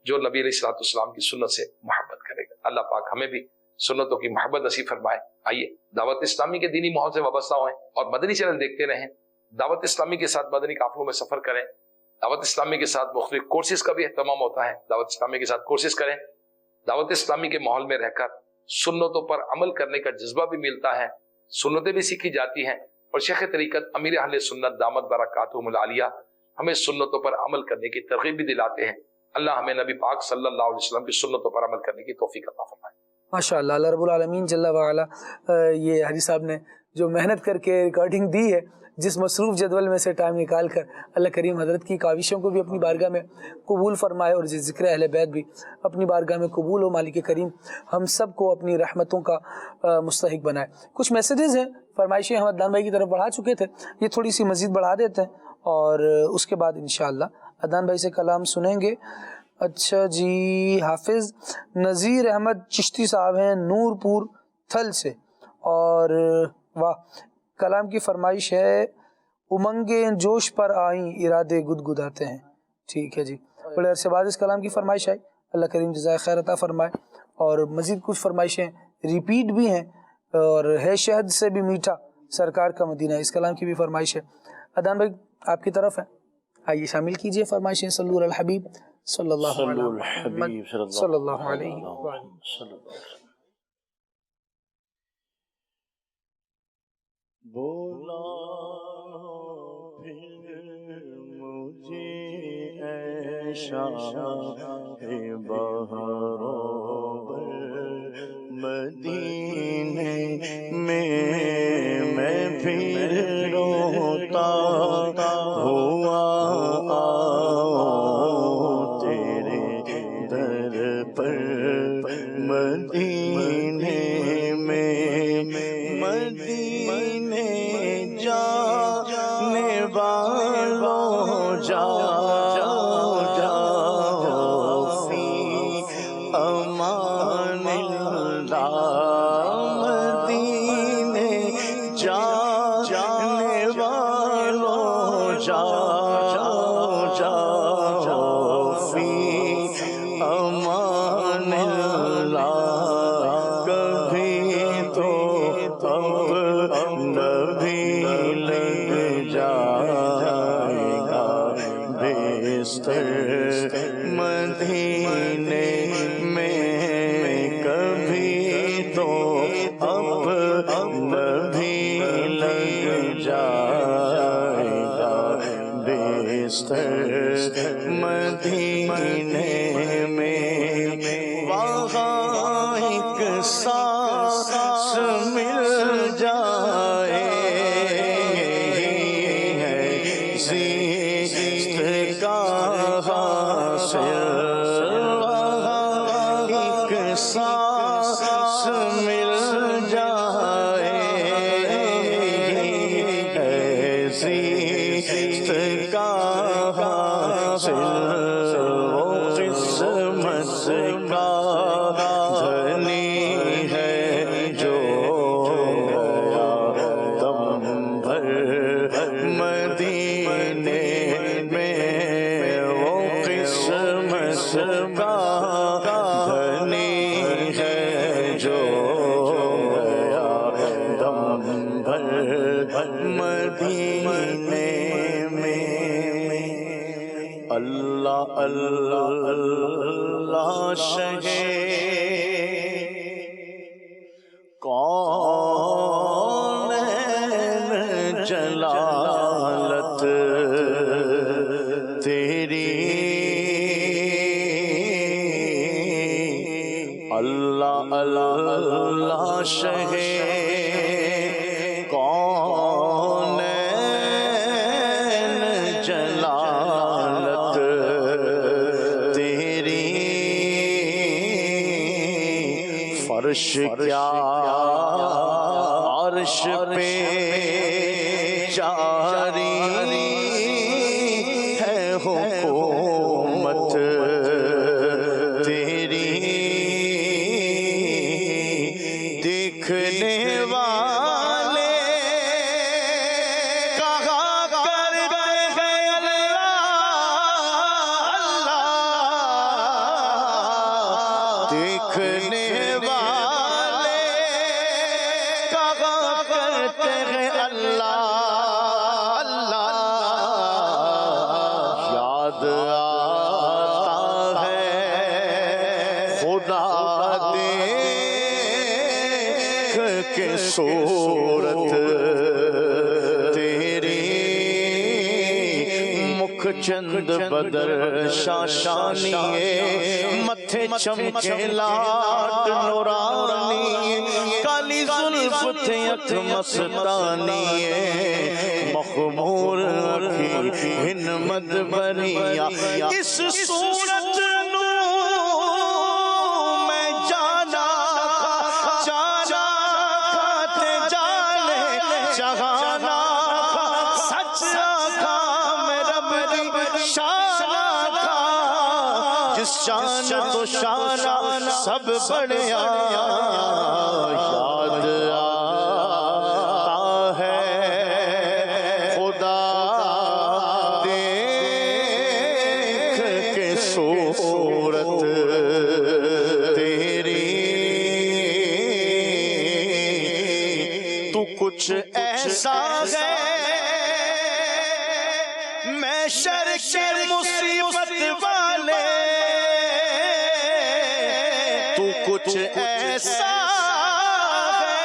جو نبی علیہ الصلوۃ والسلام کی سنت سے محبت کرے گا۔ اللہ پاک ہمیں بھی سنتوں کی محبت نصیب فرمائے۔ آئیے دعوت اسلامی کے دینی ماحول سے وابستہ ہوئیں اور مدنی چینل دیکھتے رہیں۔ دعوت اسلامی کے ساتھ مدنی قافلوں میں سفر کریں۔ دعوت اسلامی کے ساتھ مختلف کورسز کا بھی اہتمام ہوتا ہے، دعوت اسلامی کے ساتھ کورسز کریں۔ دعوت اسلامی کے ماحول میں رہ کر سنتوں پر عمل کرنے کا جذبہ بھی ملتا ہے، سنتیں بھی سیکھی جاتی ہیں، اور شیخ طریقت امیر اہل سنت دامت برکاتہم العالیہ ہمیں سنتوں پر عمل کرنے کی ترغیب بھی دلاتے ہیں۔ اللہ ہمیں نبی پاک صلی اللہ علیہ وسلم کی سنتوں پر عمل کرنے کی توفیق عطا فرمائے۔ ماشاء اللہ، اللہ رب العالمین جل وعلا یہ حاجی صاحب نے جو محنت کر کے ریکارڈنگ دی ہے، جس مصروف جدول میں سے ٹائم نکال کر، اللہ کریم حضرت کی کاوشوں کو بھی اپنی بارگاہ میں قبول فرمائے، اور ذکر اہل بیت بھی اپنی بارگاہ میں قبول ہو۔ مالک کریم ہم سب کو اپنی رحمتوں کا مستحق بنائے۔ کچھ میسیجز ہیں، فرمائشیں ہم عدنان بھائی کی طرف بڑھا چکے تھے، یہ تھوڑی سی مزید بڑھا دیتے ہیں اور اس کے بعد انشاءاللہ عدنان بھائی سے کلام سنیں گے۔ اچھا جی، حافظ نذیر احمد چشتی صاحب ہیں نور پور تھل سے، اور واہ، کلام کی فرمائش ہے امنگیں جوش پر آئیں ارادے گدگداتے ہیں. ٹھیک ہے جی، بڑے عرصے بعد اس کلام کی فرمائش آئی، اللہ کریم جزائے خیر عطا فرمائے. اور مزید کچھ فرمائشیں ریپیٹ بھی ہیں، اور ہے شہد سے بھی میٹھا سرکار کا مدینہ، اس کلام کی بھی فرمائش ہے. عدنان بھائی آپ کی طرف ہے، آئیے شامل کیجئے فرمائشیں. صلو علی الحبیب صلی اللہ علیہ وسلم صلی اللہ علیہ وسلم. بولا مجھے اے شاہ بہاروں مدینے میں پھر روتا ہوا تیرے در پر مدینے میں، مدینے جانے والوں جاؤ فی امان اللہ، مدینے جانے والوں جاؤ فی امان اللہ. کبھی تو اب نبی لگ جائے گا بستر مدینے میں، کبھی تو اب نبی لگ جائے گا بستر مدینے میں. وہاں ایک سانس مل جائے ہے زیست کا حاصل، وہاں ایک سانس مل جائے ہے زیست کا حاصل. وہ قسمت کا دھنی ہے جو گیا دم بھر مدینے میں، وہ قسمت کا دھنی ہے جو گیا دم بھر مدینے میں. اللہ اللہ اللہ شہے کونین جلالت تیری، اللہ اللہ شہے کونین جلالت تیری، فرش کیا عرش پہ جاری ہے حکومت تیری، دیکھنے والے کہا کرتے ہیں اللہ اللہ، دیکھنے والے کہا کرتے ہیں اللہ اللہ. یاد آتا ہے خدا دیکھ کے صورت تیری، مکھ چند بدر شاشانی، متھے چمکے لاٹ نورانی، کالی زلف تھے اکھ مستانی، مخمور اکھی ہنمت بنیا. اس صورت میں جانا جانا کھاتے جانے جہانا، سچ آکھا میں رب دی شان آکھا، شان تو شان سب بڑے یاد آتا ہے خدا دیکھ کے صورت تیری تو کچھ ایسا ہے میں شر کے مصیبت والے تو کچھ ایسا ہے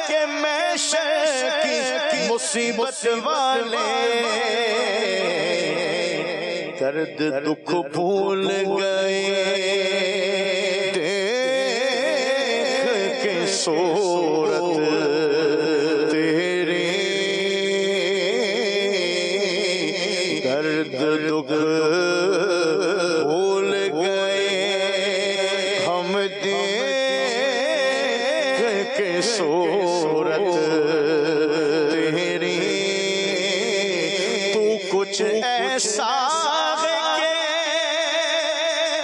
کہ میں شر کی مصیبت والے درد دکھ بھول گئے دیکھ کے صورت تیری درد دکھ بھول گئے ہم دیکھ کے صورت تیری تو کچھ ایسا ہے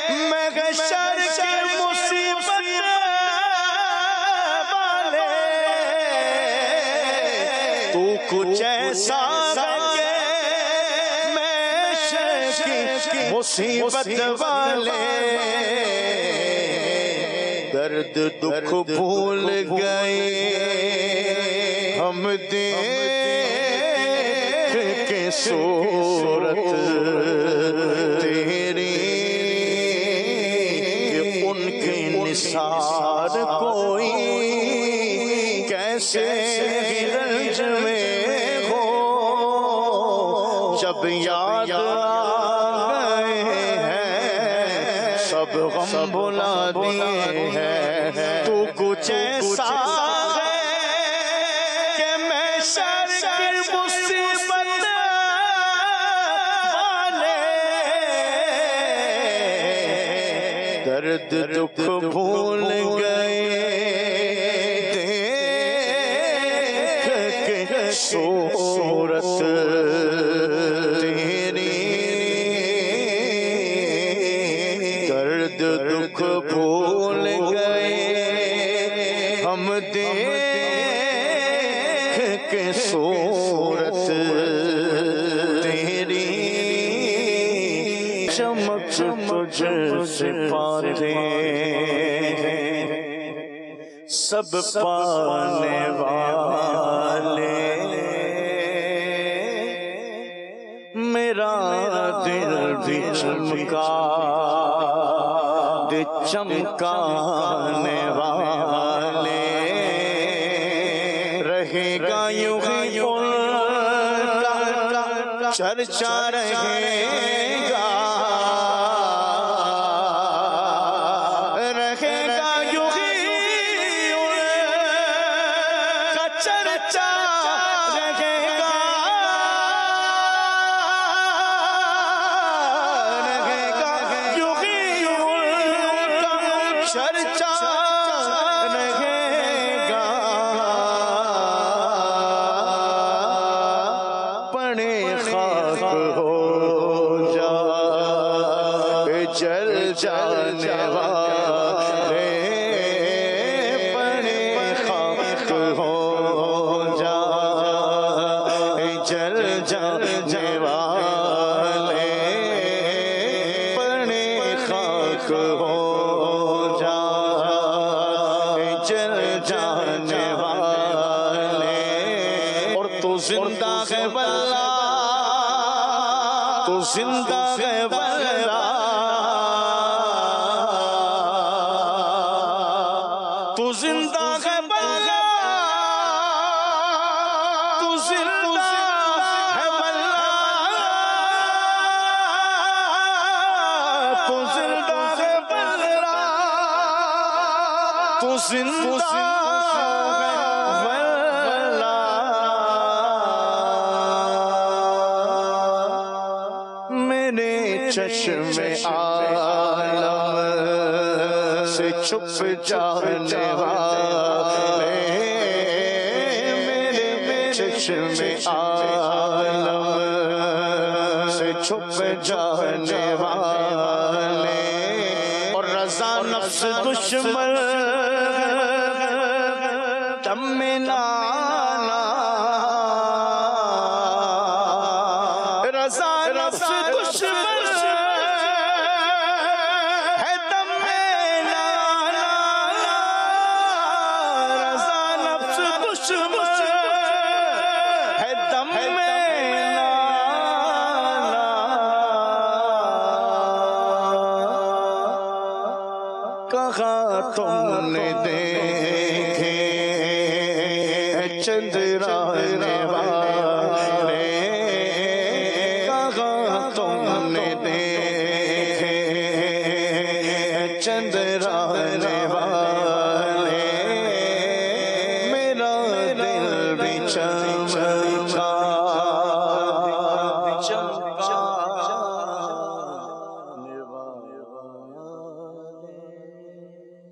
کہ میں شر کی مصیبت والے تو کچھ ایسا ہے مصیبت والے درد دکھ بھول گئے ہم دیکھ کے صورت تیری ان کے نثار کوئی کیسے رنج میں ہو جب یاد سب غم بھلا دیے ہیں تو کچھ ایسا ہے کہ میں شر کی مصیبت والے درد دکھ بھول گئے دیکھ کے صورت دکھ بھول گئے ہم دیکھ کے صورت تیری چمک تجھ سے پاتے سب پانے والے میرا دل بھی چمکا چمکانے والے رہے گا یوں ہی ان کا چرچا رہے گا رہے گا یوں ہی ان کا چرچا رہے گا رہے گا یوں ہی چرچا رہے گا پڑے خاک ہو جا جل جانے والے پڑے خاک ہو جا جل جانے والے پڑے خاک ہو جانے والے اور تو زندہ ہے واللہ تو زندہ ہے واللہ تو زندہ ہے واللہ تو زندہ ہے واللہ تو زندہ ہے واللہ تو زندہ میرے چشم عالم سے چھپ جانے والے میرے چشم عالم سے چھپ جانے والے اور رضا نفس دشمن دم میں لانا رضا نفس دشمن ہے دم میں لانا رضا نفس دشمن ہے دم میں لانا کہاں تم نے دیکھے چندرانے والے کہاں تم نے دیکھے چندرانے والے میرا دل بھی چمکا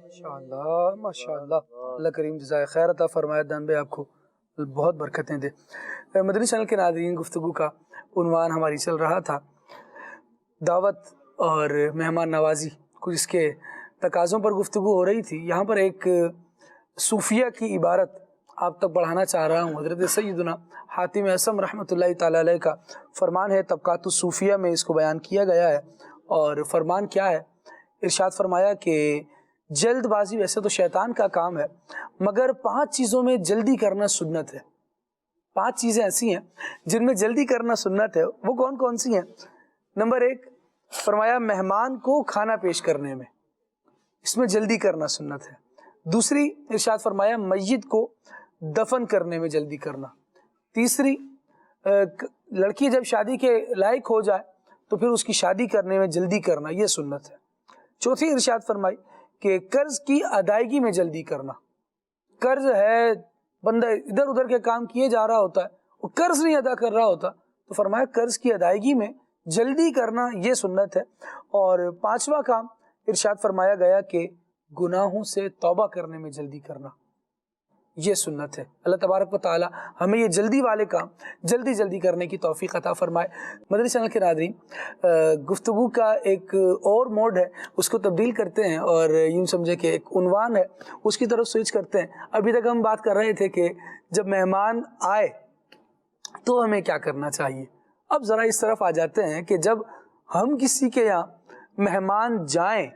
ماشاءاللہ ماشاءاللہ، اللہ کریم جزائے خیر عطا فرمائے، دان بھائی آپ کو بہت برکتیں دے۔ مدنی چینل کے ناظرین، گفتگو کا عنوان ہماری چل رہا تھا دعوت اور مہمان نوازی، کچھ اس کے تقاضوں پر گفتگو ہو رہی تھی۔ یہاں پر ایک صوفیہ کی عبارت آپ تک بڑھانا چاہ رہا ہوں۔ حضرت سیدنا حاتم اعصم رحمۃ اللہ تعالیٰ علیہ کا فرمان ہے، طبقات الصوفیہ میں اس کو بیان کیا گیا ہے، اور فرمان کیا ہے؟ ارشاد فرمایا کہ جلد بازی ویسے تو شیطان کا کام ہے، مگر 5 چیزوں میں جلدی کرنا سنت ہے۔ 5 چیزیں ایسی ہیں جن میں جلدی کرنا سنت ہے۔ وہ کون کون سی ہیں؟ نمبر 1 فرمایا مہمان کو کھانا پیش کرنے میں، اس میں جلدی کرنا سنت ہے۔ دوسری ارشاد فرمایا میت کو دفن کرنے میں جلدی کرنا۔ تیسری لڑکی جب شادی کے لائق ہو جائے تو پھر اس کی شادی کرنے میں جلدی کرنا، یہ سنت ہے۔ چوتھی ارشاد فرمائی کہ قرض کی ادائیگی میں جلدی کرنا۔ قرض ہے، بندہ ادھر ادھر کے کام کیے جا رہا ہوتا ہے، وہ قرض نہیں ادا کر رہا ہوتا، تو فرمایا قرض کی ادائیگی میں جلدی کرنا، یہ سنت ہے۔ اور 5واں کام ارشاد فرمایا گیا کہ گناہوں سے توبہ کرنے میں جلدی کرنا، یہ سنت ہے۔ اللہ تبارک و تعالی ہمیں یہ جلدی والے کام جلدی کرنے کی توفیق عطا فرمائے۔ مدنی چینل کے ناظرین، گفتگو کا ایک اور موڈ ہے، اس کو تبدیل کرتے ہیں اور یوں سمجھے کہ ایک عنوان ہے، اس کی طرف سوئچ کرتے ہیں۔ ابھی تک ہم بات کر رہے تھے کہ جب مہمان آئے تو ہمیں کیا کرنا چاہیے۔ اب ذرا اس طرف آ جاتے ہیں کہ جب ہم کسی کے یہاں مہمان جائیں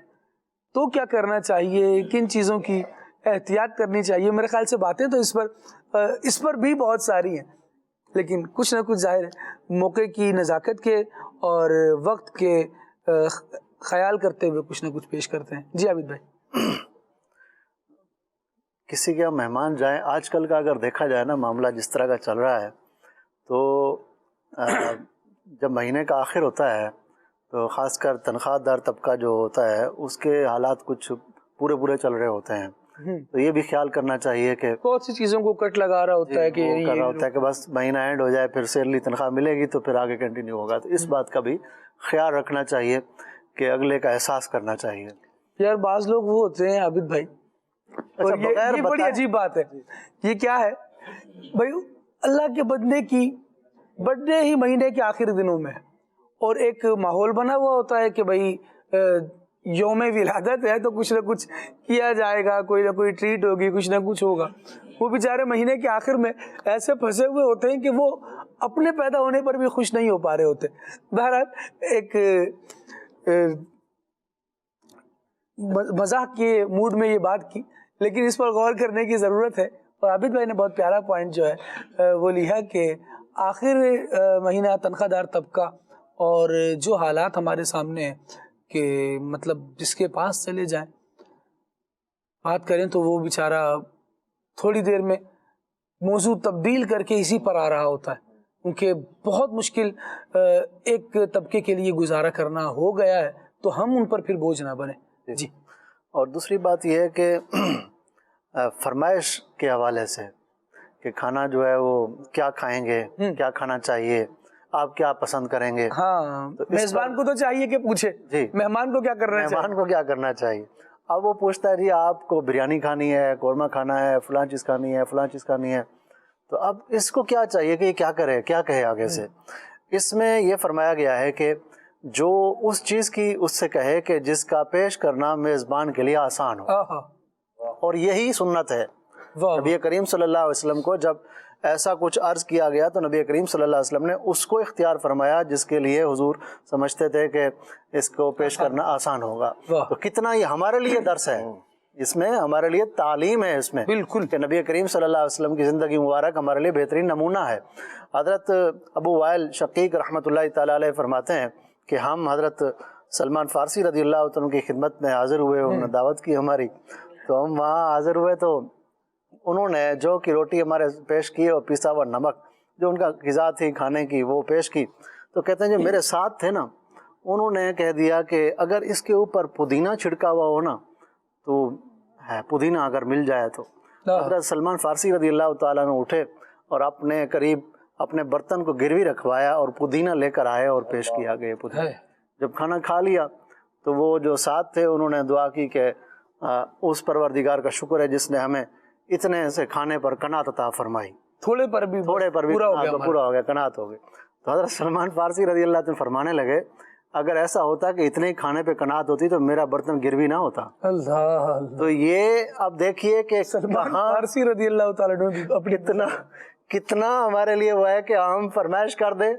تو کیا کرنا چاہیے، کن چیزوں کی احتیاط کرنی چاہیے۔ میرے خیال سے باتیں تو اس پر بھی بہت ساری ہیں، لیکن کچھ نہ کچھ ظاہر ہے موقع کی نزاکت کے اور وقت کے خیال کرتے ہوئے کچھ نہ کچھ پیش کرتے ہیں۔ جی عابد بھائی، کسی کے یہاں مہمان جائیں، آج کل کا اگر دیکھا جائے نا معاملہ جس طرح کا چل رہا ہے، تو جب مہینے کا آخر ہوتا ہے تو خاص کر تنخواہ دار طبقہ جو ہوتا ہے اس کے حالات کچھ پورے چل رہے ہوتے ہیں، تو یہ بھی خیال کرنا چاہیے کہ بہت سی چیزوں کو کٹ لگا رہا ہوتا ہے کہ بس مہینہ اینڈ ہو جائے، پھر سیلری تنخواہ ملے گی تو پھر آگے کنٹینیو ہوگا۔ تو اس بات کا بھی خیال رکھنا چاہیے کہ اگلے کا احساس کرنا چاہیے۔ یار بعض لوگ وہ ہوتے ہیں عابد بھائی، اور یہ بڑی عجیب بات ہے، یہ کیا ہے بھائی، اللہ کے بندے کی برتھ ڈے ہی مہینے کے آخری دنوں میں، اور ایک ماحول بنا ہوا ہوتا ہے کہ بھائی یوم ولادت ہے تو کچھ نہ کچھ کیا جائے گا، کوئی نہ کوئی ٹریٹ ہوگی، کچھ نہ کچھ ہوگا۔ وہ بیچارے مہینے کے آخر میں ایسے پھنسے ہوئے ہوتے ہیں کہ وہ اپنے پیدا ہونے پر بھی خوش نہیں ہو پا رہے ہوتے۔ بہرحال ایک مزاح کے موڈ میں یہ بات کی، لیکن اس پر غور کرنے کی ضرورت ہے۔ اور عابد بھائی نے بہت پیارا پوائنٹ جو ہے وہ لیا کہ آخر مہینہ تنخواہ دار طبقہ اور جو حالات ہمارے سامنے ہیں کہ مطلب جس کے پاس چلے جائیں بات کریں تو وہ بیچارہ تھوڑی دیر میں موضوع تبدیل کر کے اسی پر آ رہا ہوتا ہے، کیونکہ بہت مشکل ایک طبقے کے لیے گزارا کرنا ہو گیا ہے، تو ہم ان پر پھر بوجھ نہ بنے۔ جی، اور دوسری بات یہ ہے کہ فرمائش کے حوالے سے کہ کھانا جو ہے وہ کیا کھائیں گے، کیا کھانا چاہیے، آپ کیا پسند کریں گے۔ ہاں، میزبان کو تو چاہیے کہ پوچھے جی مہمان کو کیا کرنا چاہیے، مہمان کو کیا کرنا چاہیے۔ اب وہ پوچھتا ہے جی آپ کو بریانی کھانی ہے، قورمہ کھانا ہے، فلاں چیز کھانی ہے، فلاں چیز کھانی ہے، تو اب اس کو کیا چاہیے کہ یہ کیا کرے، کیا کہے آگے سے۔ اس میں یہ فرمایا گیا ہے کہ جو اس چیز کی اس سے کہے کہ جس کا پیش کرنا میزبان کے لیے آسان ہو، اور یہی سنت ہے۔ نبی کریم صلی اللہ علیہ وسلم کو جب ایسا کچھ عرض کیا گیا تو نبی کریم صلی اللہ علیہ وسلم نے اس کو اختیار فرمایا جس کے لیے حضور سمجھتے تھے کہ اس کو پیش کرنا آسان ہوگا۔ تو کتنا یہ ہمارے لیے درس ہے، اس میں ہمارے لیے تعلیم ہے، اس میں بالکل کہ نبی کریم صلی اللہ علیہ وسلم کی زندگی مبارک ہمارے لیے بہترین نمونہ ہے۔ حضرت ابو وائل شقیق رحمۃ اللہ تعالیٰ علیہ فرماتے ہیں کہ ہم حضرت سلمان فارسی رضی اللہ عنہ کی خدمت میں حاضر ہوئے، انہوں نے دعوت کی ہماری، تو ہم وہاں حاضر ہوئے تو انہوں نے جو کی روٹی ہمارے پیش کی اور پیسا ہوا نمک جو ان کا غذا تھی کھانے کی وہ پیش کی، تو کہتے ہیں جو میرے ساتھ تھے نا انہوں نے کہہ دیا کہ اگر اس کے اوپر پودینہ چھڑکا ہوا ہو نا تو ہے، پودینہ اگر مل جائے تو۔ حضرت سلمان فارسی رضی اللہ تعالیٰ نے اٹھے اور اپنے قریب اپنے برتن کو گروی رکھوایا اور پودینہ لے کر آئے اور پیش کیا گیا پودینہ۔ جب کھانا کھا لیا تو وہ جو ساتھ تھے انہوں نے دعا کی کہ اس پروردگار کا شکر ہے جس نے ہمیں اتنے سے کھانے پر قناعت عطا فرمائی، تھوڑے پر بھی پورا ہو گیا، قناعت ہو گئی۔ تو حضرت سلمان فارسی رضی اللہ عنہ فرمانے لگے اگر ایسا ہوتا کہ اتنے ہی کھانے پہ قناعت ہوتی تو میرا برتن گروی نہ ہوتا۔ اللہ تو یہ اب دیکھیے کہ سلمان فارسی رضی اللہ تعالیٰ کتنا ہمارے لیے وہ ہے کہ ہم فرمائش کر دیں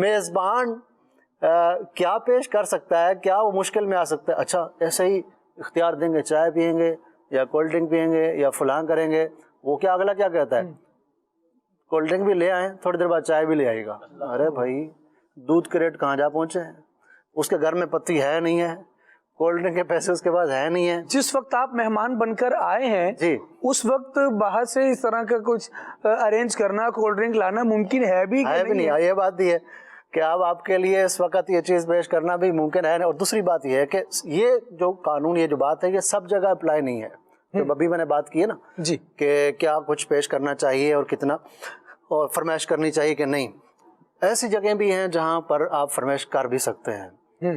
میزبان کیا پیش کر سکتا ہے، کیا وہ مشکل میں آ سکتا ہے، اچھا ایسے ہی اختیار دیں گے، چائے پئیں گے یا کولڈ ڈرنک پئیں گے یا فلاں کریں گے، وہ کیا اگلا کیا کہتا ہے کولڈ ڈرنک بھی لے آئیں، تھوڑی دیر بعد چائے بھی لے آئے گا۔ ارے بھائی دودھ کے ریٹ کہاں جا پہنچے ہیں، اس کے گھر میں پتی ہے نہیں ہے، کولڈ ڈرنک کے پیسے اس کے پاس ہے نہیں ہے۔ جس وقت آپ مہمان بن کر آئے ہیں جی اس وقت باہر سے اس طرح کا کچھ ارینج کرنا، کولڈ ڈرنک لانا ممکن ہے بھی نہیں؟ یہ بات بھی ہے کہ اب آپ کے لیے اس وقت یہ چیز پیش کرنا بھی ممکن ہے۔ اور دوسری بات یہ ہے کہ یہ جو قانون، یہ جو بات ہے یہ سب جگہ اپلائی نہیں ہے، جو ابھی میں نے بات کی ہے نا جی کہ کیا کچھ پیش کرنا چاہیے اور کتنا، اور فرمائش کرنی چاہیے کہ نہیں۔ ایسی جگہیں بھی ہیں جہاں پر آپ فرمائش کر بھی سکتے ہیں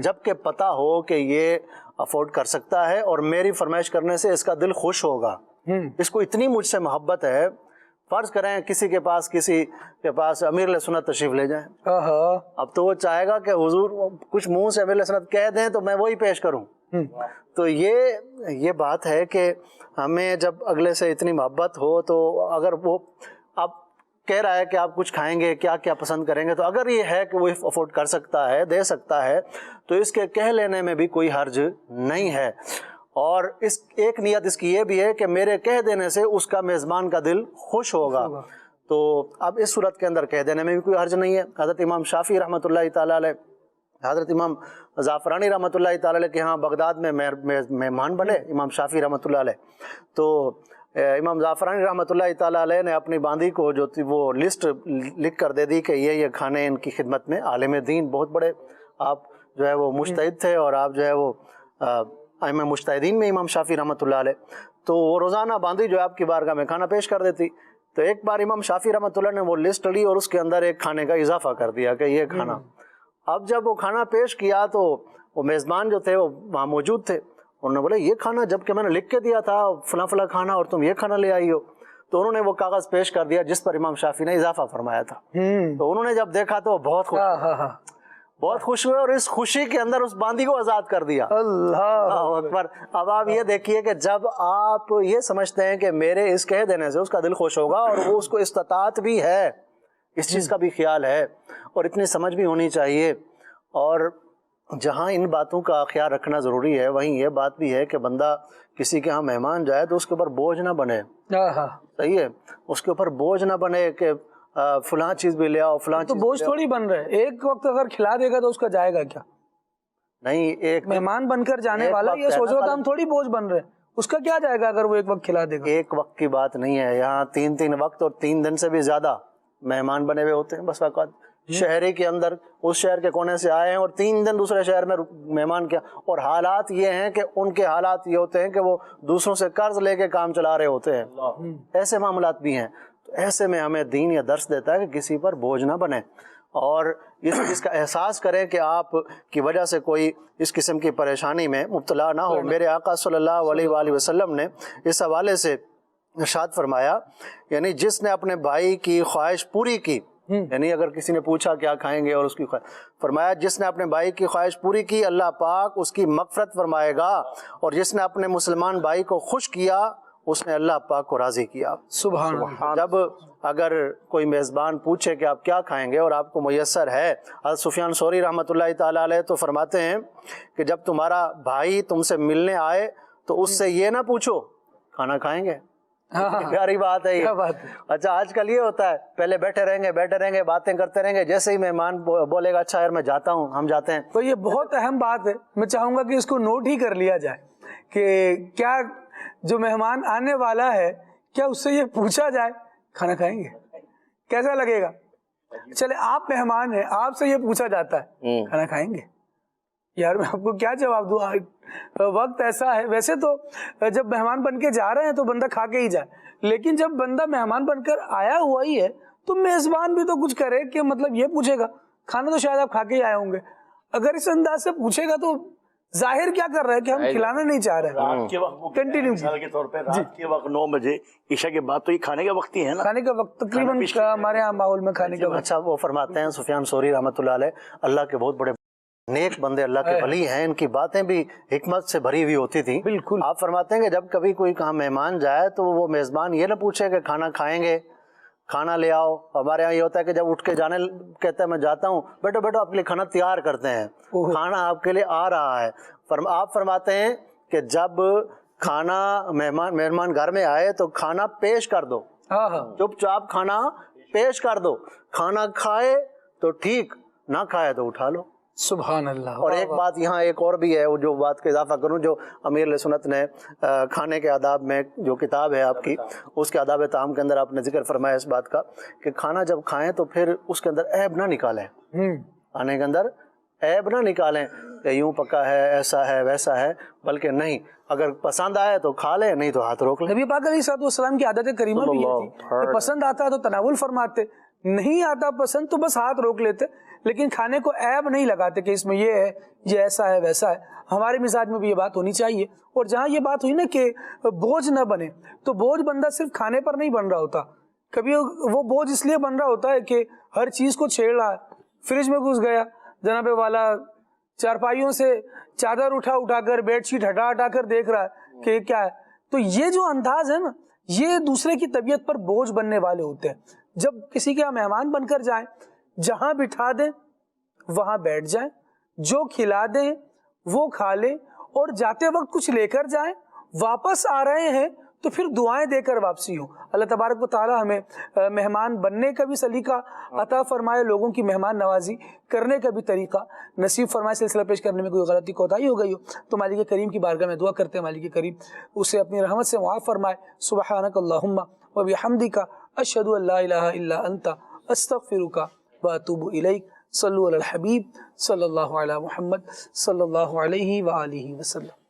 جبکہ پتہ ہو کہ یہ افورڈ کر سکتا ہے اور میری فرمائش کرنے سے اس کا دل خوش ہوگا، اس کو اتنی مجھ سے محبت ہے۔ فرض کریں کسی کے پاس امیر علیہ سنت تشریف لے جائیں، اب تو وہ چاہے گا کہ حضور کچھ منہ سے امیر علیہ سنت کہہ دیں تو میں وہی پیش کروں۔ تو یہ بات ہے کہ ہمیں جب اگلے سے اتنی محبت ہو تو اگر وہ آپ کہہ رہا ہے کہ آپ کچھ کھائیں گے، کیا کیا پسند کریں گے، تو اگر یہ ہے کہ وہ افورڈ کر سکتا ہے، دے سکتا ہے، تو اس کے کہہ لینے میں بھی کوئی حرج نہیں ہے۔ اور اس ایک نیت اس کی یہ بھی ہے کہ میرے کہہ دینے سے اس کا میزبان کا دل خوش ہوگا، تو اب اس صورت کے اندر کہہ دینے میں بھی کوئی حرج نہیں ہے۔ حضرت امام شافعی رحمۃ اللہ تعالیٰ علیہ، حضرت امام زعفرانی رحمۃ اللہ تعالیٰ علیہ کے ہاں بغداد میں مہمان بنے امام شافعی رحمۃ اللہ علیہ، تو امام زعفرانی رحمۃ اللہ تعالیٰ علیہ نے اپنی باندی کو جو تھی وہ لسٹ لکھ کر دے دی کہ یہ کھانے ان کی خدمت میں، عالم دین بہت بڑے آپ جو ہے وہ مجتہد تھے، اور آپ جو ہے وہ ائمہ مجتہدین میں امام شافعی رحمۃ اللہ علیہ، تو وہ روزانہ باندی جو ہے آپ کی بارگاہ میں کھانا پیش کر دیتی۔ تو ایک بار امام شافعی رحمۃ اللہ نے وہ لسٹ لی اور اس کے اندر ایک کھانے کا اضافہ کر دیا کہ یہ کھانا، اب جب وہ کھانا پیش کیا تو وہ میزبان جو تھے وہ وہاں موجود تھے، انہوں نے بولے یہ کھانا جب کہ میں نے لکھ کے دیا تھا فلاں فلاں کھانا اور تم یہ کھانا لے آئی ہو، تو انہوں نے وہ کاغذ پیش کر دیا جس پر امام شافعی نے اضافہ فرمایا تھا۔ تو انہوں نے جب دیکھا تو بہت خوش ہوئے اور اس خوشی کے اندر اس باندی کو آزاد کر دیا۔ اللہ اکبر۔ اب آپ یہ دیکھیے کہ جب آپ یہ سمجھتے ہیں کہ میرے اس کہہ دینے سے اس کا دل خوش ہوگا اور وہ اس کو استطاعت بھی ہے، اس چیز کا بھی خیال ہے اور اتنی سمجھ بھی ہونی چاہیے، اور جہاں ان باتوں کا خیال رکھنا ضروری ہے وہیں یہ بات بھی ہے کہ بندہ کسی کے ہاں مہمان جائے تو اس کے اوپر بوجھ نہ بنے، صحیح ہے، اس کے اوپر بوجھ نہ بنے کہ فلاں چیز بھی لے آؤ فلاں چیز، تو بوجھ تھوڑی بن رہا ہے، ایک وقت اگر کھلا دے گا تو اس کا جائے گا کیا؟ نہیں، ایک مہمان بن کر جانے والا یہ سوچ رہا تھا ہم تھوڑی بوجھ بن رہے ہیں، اس کا کیا جائے گا اگر وہ ایک وقت کھلا دے گا؟ ایک وقت کی بات نہیں ہے، یہاں 3 وقت اور 3 دن سے بھی زیادہ مہمان بنے ہوئے ہوتے ہیں، بس اوقات شہری کے اندر اس شہر کے کونے سے آئے ہیں اور 3 دن دوسرے شہر میں مہمان کیا، اور حالات یہ ہیں کہ ان کے حالات یہ ہوتے ہیں کہ وہ دوسروں سے قرض لے کے کام چلا رہے ہوتے ہیں، ایسے معاملات بھی ہیں۔ تو ایسے میں ہمیں دین یہ درس دیتا ہے کہ کسی پر بوجھ نہ بنے اور اس کا احساس کریں کہ آپ کی وجہ سے کوئی اس قسم کی پریشانی میں مبتلا نہ ہو۔ میرے آقا صلی اللہ علیہ وآلہ وسلم نے اس حوالے سے ارشاد فرمایا، یعنی جس نے اپنے بھائی کی خواہش پوری کی یعنی اگر کسی نے پوچھا کیا کھائیں گے اور اس کی فرمایا جس نے اپنے بھائی کی خواہش پوری کی اللہ پاک اس کی مغفرت فرمائے گا، اور جس نے اپنے مسلمان بھائی کو خوش کیا اس نے اللہ پاک کو راضی کیا۔ سبحان اللہ۔ جب اگر کوئی میزبان پوچھے کہ آپ کیا کھائیں گے اور آپ کو میسر ہے، حضرت سفیان ثوری رحمۃ اللہ تعالیٰ علیہ تو فرماتے ہیں کہ جب تمہارا بھائی تم سے ملنے آئے تو اس سے یہ نہ پوچھو کھانا کھائیں گے۔ پیاری بات ہے یہ۔ اچھا آج کل یہ ہوتا ہے پہلے بیٹھے رہیں گے باتیں کرتے رہیں گے، جیسے ہی مہمان بولے گا اچھا یار میں جاتا ہوں، ہم جاتے ہیں۔ تو یہ بہت اہم بات ہے، میں چاہوں گا کہ اس کو نوٹ ہی کر لیا جائے کہ کیا جو مہمان آنے والا ہے کیا اس سے یہ پوچھا جائے کھانا کھائیں گے، کیسا لگے گا؟ چلے آپ مہمان ہیں، آپ سے یہ پوچھا جاتا ہے کھانا کھائیں گے، یار میں آپ کو کیا جواب دوں؟ وقت ایسا ہے، ویسے تو جب مہمان بن کے جا رہے ہیں تو بندہ کھا کے ہی جائے، لیکن جب بندہ مہمان بن کر آیا ہوا ہی ہے تو میزبان بھی تو کچھ کرے کہ مطلب یہ پوچھے گا کھانا تو شاید آپ کھا کے ہی آئے ہوں گے، اگر اس انداز سے پوچھے گا تو ظاہر کیا کر رہا ہے کہ ہم کھلانا نہیں چاہ رہے۔ رات کے وقت کنٹینیو مثال کے طور پہ رات کے وقت 9 بجے عشاء کے بعد تو یہ کھانے کا وقت ہی ہے نا، کھانے کا وقت تقریباً ہمارے یہاں ماحول میں کھانے کا وقت۔ اچھا وہ فرماتے ہیں سفیان ثوری رحمۃ اللہ علیہ، اللہ کے بہت بڑے نیک بندے، اللہ کے ولی ہیں، ان کی باتیں بھی حکمت سے بھری ہوئی ہوتی تھی۔ بالکل آپ فرماتے ہیں کہ جب کبھی کوئی کہاں مہمان جائے تو وہ میزبان یہ نہ پوچھے کہ کھانا کھائیں گے، کھانا لے آؤ۔ ہمارے یہاں یہ ہوتا ہے کہ جب اٹھ کے جانے کہتا ہے میں جاتا ہوں، بیٹو بیٹو آپ کے لیے کھانا تیار کرتے ہیں، کھانا آپ کے لیے آ رہا ہے۔ آپ فرماتے ہیں کہ جب کھانا مہمان گھر میں آئے تو کھانا پیش کر دو، چپ چاپ کھانا پیش کر دو، کھانا کھائے تو ٹھیک، نہ کھائے تو اٹھا لو۔ سبحان اللہ۔ اور ایک بات یہاں ایک اور بھی ہے، وہ جو بات کا اضافہ کروں، جو امیر علیہ سنت نے کھانے کے آداب میں جو کتاب ہے آپ کی، اس کے آداب طعام کے اندر آپ نے ذکر فرمایا اس بات کا کہ کھانا جب کھائیں تو پھر اس کے اندر عیب نہ نکالیں، کھانے کے اندر عیب نہ نکالیں کہ یوں پکا ہے، ایسا ہے، ویسا ہے، بلکہ نہیں، اگر پسند آئے تو کھا لیں، نہیں تو ہاتھ روک لیں۔ نبی پاک علیہ السلام کی عادت کریمہ بھی یہ تھی کہ پسند آتا ہے تو تناول فرماتے، نہیں آتا پسند تو بس ہاتھ روک لیتے، لیکن کھانے کو عیب نہیں لگاتے کہ اس میں یہ ہے، یہ ایسا ہے، ویسا ہے۔ ہمارے مزاج میں بھی یہ بات ہونی چاہیے، اور جہاں یہ بات ہوئی نا کہ بوجھ نہ بنے، تو بوجھ بندہ صرف کھانے پر نہیں بن رہا ہوتا، کبھی وہ بوجھ اس لیے بن رہا ہوتا ہے کہ ہر چیز کو چھیڑ رہا ہے، فریج میں گھس گیا جناب والا، چارپائیوں سے چادر اٹھا کر، بیڈ شیٹ ہٹا کر دیکھ رہا ہے کہ کیا ہے۔ تو یہ جو انداز ہے نا، یہ دوسرے کی طبیعت پر بوجھ بننے والے ہوتے ہیں۔ جب کسی کے مہمان بن کر جائیں، جہاں بٹھا دیں وہاں بیٹھ جائیں، جو کھلا دیں وہ کھا لیں، اور جاتے وقت کچھ لے کر جائیں، واپس آ رہے ہیں تو پھر دعائیں دے کر واپسی ہو۔ اللہ تبارک و تعالی ہمیں مہمان بننے کا بھی سلیقہ عطا فرمائے، لوگوں کی مہمان نوازی کرنے کا بھی طریقہ نصیب فرمائے۔ سلسلہ پیش کرنے میں کوئی غلطی کوتاہی ہو گئی ہو تو مالک کریم کی بارگاہ میں دعا کرتے ہیں، مالک کریم اسے اپنی رحمت سے معاف فرمائے۔ سبحانک اللہم و بحمدک، اشہد ان لا الہ الا انت، استغفرک و اتوب الیک۔ صلو علی الحبیب صلی اللہ علی محمد صلی اللہ علیہ وآلہ وسلم۔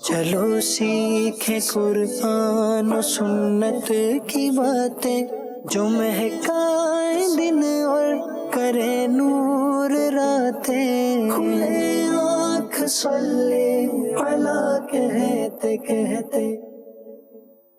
چلو سیکھیں قرآن و سنت کی باتیں، جو مہکائیں دن اور کرے نور راتیں، کھلے آنکھ صلی علی کہتے کہتے